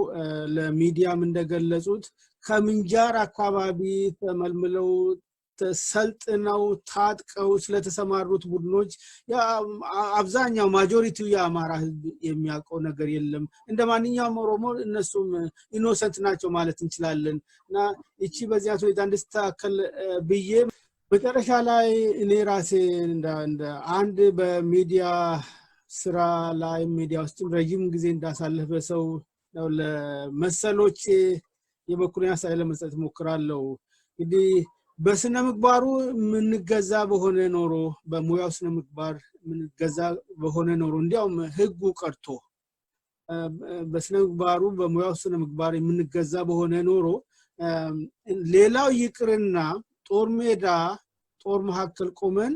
ለሚዲያም እንደገለጹት ከምንጃር አካባቢ ተመልምለው ተሰልጥነው ታጥቀው ስለተሰማሩት ቡድኖች አብዛኛው ማጆሪቲው የአማራ ህዝብ የሚያውቀው ነገር የለም። እንደማንኛውም ኦሮሞ እነሱም ኢኖሰንት ናቸው ማለት እንችላለን። እና እቺ በዚያ ሁኔታ እንድስተካከል ብዬ መጨረሻ ላይ እኔ ራሴ እንደ አንድ በሚዲያ ስራ ላይ ሚዲያ ውስጥ ረጅም ጊዜ እንዳሳለፈ ሰው ነው ለመሰሎች የበኩሌን አስተያየት ለመስጠት ሞክራለሁ። እንግዲህ በስነ ምግባሩ ምንገዛ በሆነ ኖሮ በሙያው ስነ ምግባር ምንገዛ በሆነ ኖሮ እንዲያውም ህጉ ቀርቶ በስነ ምግባሩ በሙያው ስነ ምግባር ምንገዛ በሆነ ኖሮ ሌላው ይቅርና ጦር ሜዳ ጦር መካከል ቆመን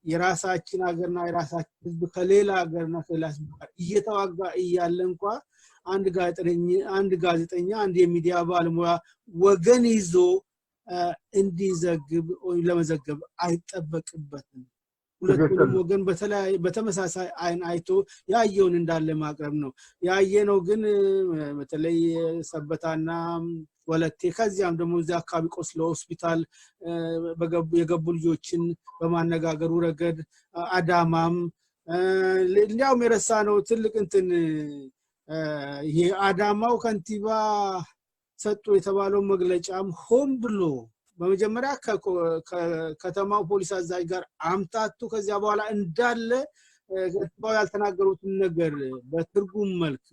የራሳችን ሀገርና የራሳችን ህዝብ ከሌላ ሀገርና ከሌላ ህዝብ ጋር እየተዋጋ እያለ እንኳን አንድ ጋዜጠኛ አንድ የሚዲያ ባለሙያ ወገን ይዞ እንዲዘግብ ወይ ለመዘገብ አይጠበቅበትም። ሁለቱም ወገን በተመሳሳይ አይን አይቶ ያየውን እንዳለ ማቅረብ ነው። ያየነው ግን በተለይ ሰበታና ወለቴ ከዚያም ደግሞ እዚያ አካባቢ ቆስሎ ሆስፒታል የገቡ ልጆችን በማነጋገሩ ረገድ አዳማም እንዲያውም የረሳነው ትልቅ እንትን የአዳማው ከንቲባ ሰጡ የተባለው መግለጫም ሆን ብሎ በመጀመሪያ ከተማው ፖሊስ አዛዥ ጋር አምታቱ ከዚያ በኋላ እንዳለ ከተማው ያልተናገሩት ነገር በትርጉም መልክ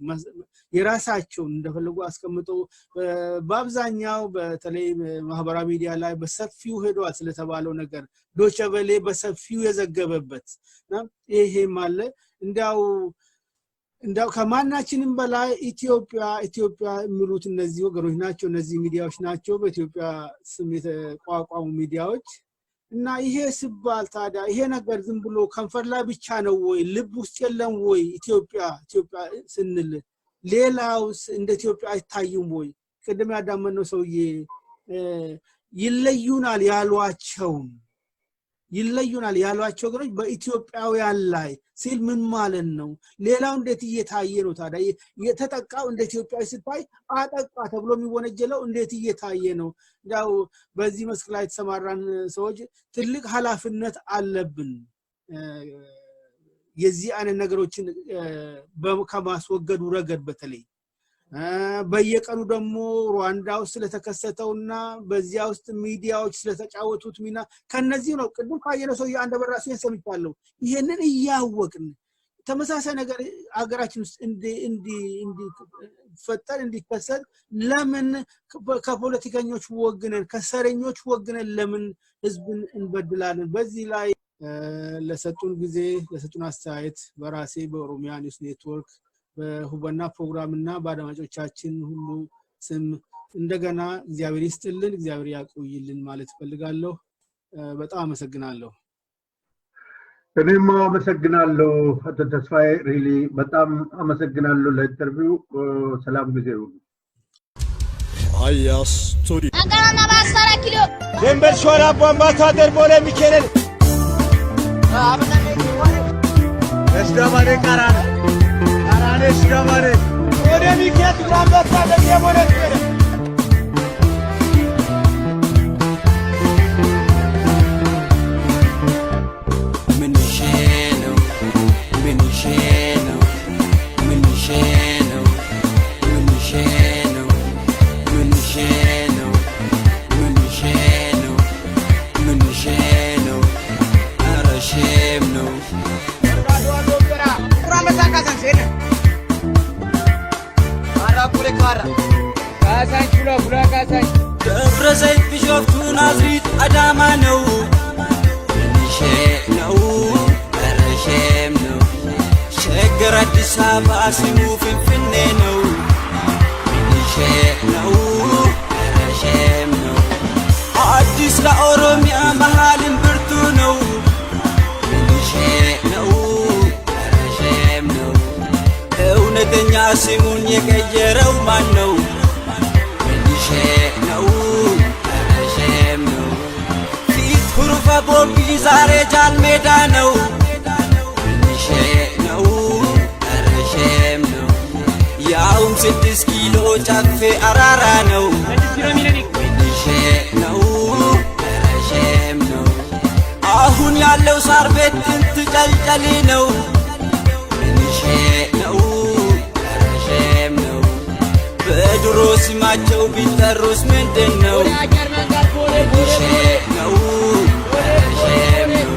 የራሳቸውን እንደፈለጉ አስቀምጠው በአብዛኛው በተለይ ማህበራዊ ሚዲያ ላይ በሰፊው ሄዷል ስለተባለው ነገር ዶቼ ቬለ በሰፊው የዘገበበት ነው። ይሄ ማለት እንዳው ከማናችንም በላይ ኢትዮጵያ የሚሉት እነዚህ ወገኖች ናቸው። እነዚህ ሚዲያዎች ናቸው በኢትዮጵያ ስም የተቋቋሙ ሚዲያዎች። እና ይሄ ሲባል ታዲያ ይሄ ነገር ዝም ብሎ ከንፈር ላይ ብቻ ነው ወይ ልብ ውስጥ የለም ወይ? ኢትዮጵያ ስንል ሌላውስ እንደ ኢትዮጵያ አይታዩም ወይ? ቅድም ያዳመነው ሰውዬ ይለዩናል ያሏቸው ገሮች በኢትዮጵያውያን ላይ ሲል ምን ማለት ነው? ሌላው እንዴት እየታየ ነው ታዲያ? የተጠቃው እንደ ኢትዮጵያዊ ሲታይ አጠቃ ተብሎ የሚወነጀለው እንዴት እየታየ ነው? ያው በዚህ መስክ ላይ ተሰማራን ሰዎች ትልቅ ኃላፊነት አለብን። የዚህ አይነት ነገሮችን ከማስወገዱ ረገድ በተለይ በየቀኑ ደግሞ ሩዋንዳ ውስጥ ስለተከሰተውና በዚያ ውስጥ ሚዲያዎች ስለተጫወቱት ሚና ከነዚህ ነው። ቅድም ካየነው ሰው አንድ በራሱ ሰምቻለሁ። ይሄንን እያወቅን ተመሳሳይ ነገር አገራችን ውስጥ እንዲከሰት ለምን ከፖለቲከኞች ወግነን ከሰረኞች ወግነን ለምን ህዝብን እንበድላለን? በዚህ ላይ ለሰጡን ጊዜ ለሰጡን አስተያየት በራሴ በኦሮሚያ ኒውስ ኔትወርክ በሁበና ፕሮግራምና በአድማጮቻችን ሁሉ ስም እንደገና እግዚአብሔር ይስጥልን፣ እግዚአብሔር ያቆይልን ማለት ፈልጋለሁ። በጣም አመሰግናለሁ። እኔም አመሰግናለሁ አቶ ተስፋዬ ሪሊ በጣም አመሰግናለሁ ለኢንተርቪው። ሰላም ጊዜ ሁሉ አያ ስቱዲዮ አንቀራና ባሳራ ኪሎ ደንበር ሾላ አምባሳደር ቦሌ ሚካኤል እስዳማሬ ካራኔ እስዳማሬ ወደ ሚካኤል አምባሳደር የቦሌ ሚካኤል ዘይት ቢሾፍቱ ናዝሪት አዳማ ነው ሚኒሼ ነው ረሼም ነው ሸገር አዲስ አበባ ስሙ ፍንፍኔ ነው ሚኒሼ ነው ረሼም ነው አዲስ ለኦሮሚያ መሃልም ብርቱ ነው ሚኒሼ ነው ረሼም ነው እውነተኛ ስሙን የቀየረው ማን ነው ሚኒሼ ነው ረሼም ነው ፊት ሁሩፈ ቦምቢ ዛሬ ጃልሜዳ ነው ሚኒሼ ነው ረሼም ነው ያውም 6 ኪሎ ጨፌ አራራ ነው ሚኒሼ ነው ረሼም ነው አሁን ያለው ሳር ቤት ጥንት ጨልጨሌ ነው ሚኒሼ ነው ረሼም ነው በድሮ ስማቸው ቢጠሩስ ምንድን ነው ሚኒሼ ነው ረሼም ነው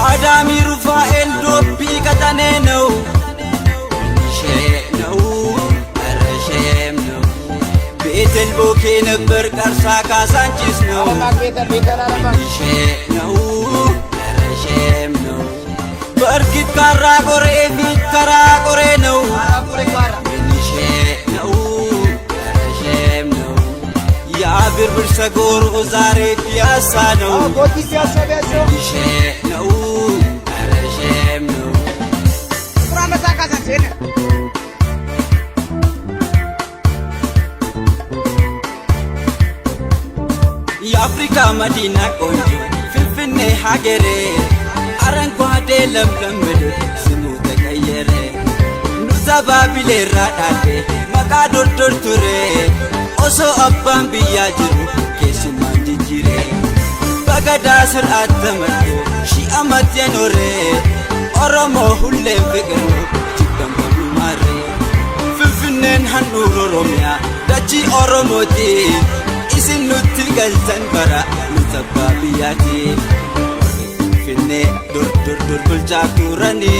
አዳሚ ሩፋኤል ዶቢ ቀጠኔ ነው ሚኒሼ ነው ረሼም ነው ቤተል ቦኬ ነበር ቀርሳ ካሳንቺስ ነው ሚኒሼ ነው ረሼም ነው በእርግጥ ካራ ቆሬ ፊት ከራ ቆሬ ነው ሚኒሼ ነው ረሼም ነው የአብርብር ሰጎሮ ዛሬ ፒያሳ ነው ሚኒሼ ነው ረሼም ነው የአፍሪካ መዲና ቆንጆ ፍንፍኔ ሀገሬ አረንጓዴ ለምለም ምድር ስሙ ተቀየረ ኑዛ ባቢሌራ ዳዴ መቃ ዶርዶር ቱሬ ኦሶ አባን ብያ ጅሩ ኬሱማን ጅጅሬ በገዳ ስርዓት ተመርቶ ሺህ ዓመት የኖረ ኦሮሞ ሁሌም ፍቅር ነው ጅበንበሉ ማሬ ፍንፍኔን ሀንዱር ኦሮሚያ ዳቺ ኦሮሞቲ isin nutti galchan bara nutabba biyyati finne dur bulchaa turani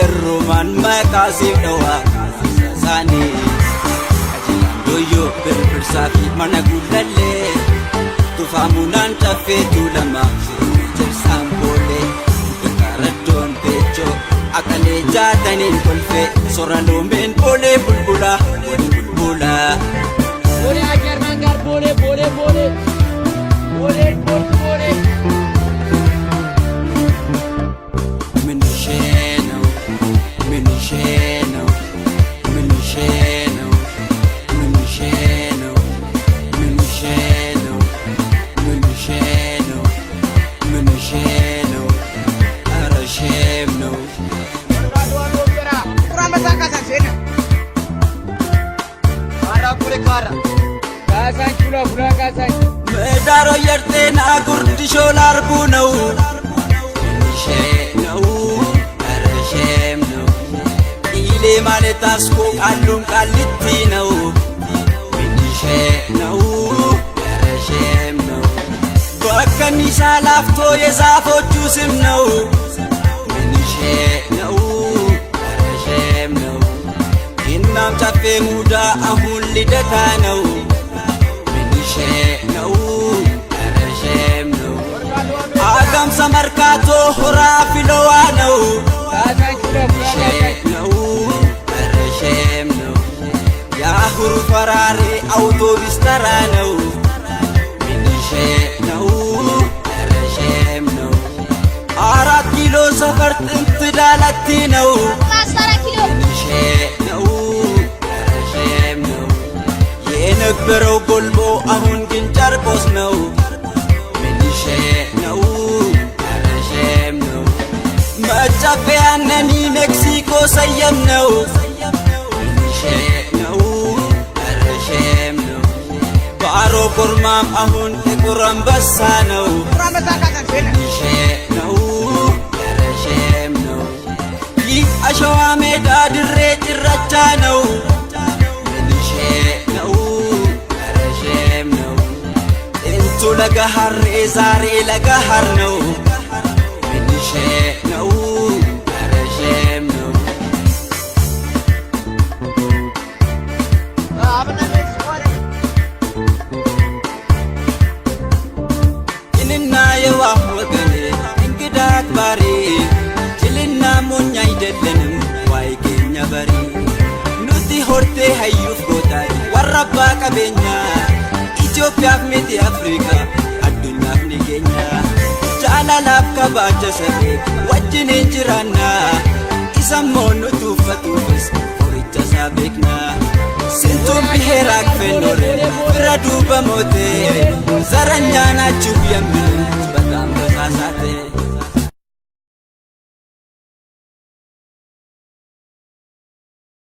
irrumaan maqaasiif dhawa saani ajilan doyyo birbirsaa fi mana gullalle tufaamunaan caffeetu lama jirsaan boole gagaaraddoon peechoo akalee jaataniin kolfe sora loomeen boolee bulbula bulbula Bole agar mangar bole minishe no minishe no minishe no minishe no minishe no minishe no minishe no arashem no ሜዳሮ የርቴና ጉርድሾ ላርቡ ነው ሚኒሼ ነው ረሼም ነው ኢሌ ማለት አስኮ ቃሉም ቃልቲ ነው ሚኒሼ ነው ረሼም ነው በከኒሳ ላፍቶ የዛፎቹ ስም ነው ሚኒሼ ነው ረሼም ነው እናም ጨፌ ሙዳ አሁን ልደታ ነው ሚኒሼ ነው ረሼም ነው አጋምሳ መርካቶ ሆራ ፊሎዋ ነው ሚኒሼ ነው ረሼም ነው የአሁሩ ፈራሬ አውቶቢስ ተራ ነው ሚኒሼ ነው ረሼም ነው 4 ኪሎ ሰፈር ጥንት ዳላቲ ነው ሚኒሼ ነው ረሼም ነው የነበረው ጎልቦ አሁን ግን ጨርቆስ ነው ሚኒሼ ነው ረሼም ነው መጫፈያነኒ ሜክሲኮ ሰየም ነው ሚኒሼ ነው ረሼም ነው ባሮ ኮርማም አሁን ጥቁር አንበሳ ነው ሚኒሼ ነው ረሼም ነው ይህ አሸዋ ሜዳ ድሬ ጭራቻ ነው ሚኒሼ ነው ረሼም ነው ጥንቱ ለገሃሬ ዛሬ ለገሃር ነው ሚኒሼ ነው ረሼም ነው qabeenya Itoophiyaaf miti Afrikaa addunyaaf ni geenya jaalalaaf kabaja sabee wajjiniin jiraanna isammoo nu tuuffatuufis horicha isaa beekna sintuun biheeraak fennore bira duuba mootee zaranyaanachuuf yammuu bataam basaasaate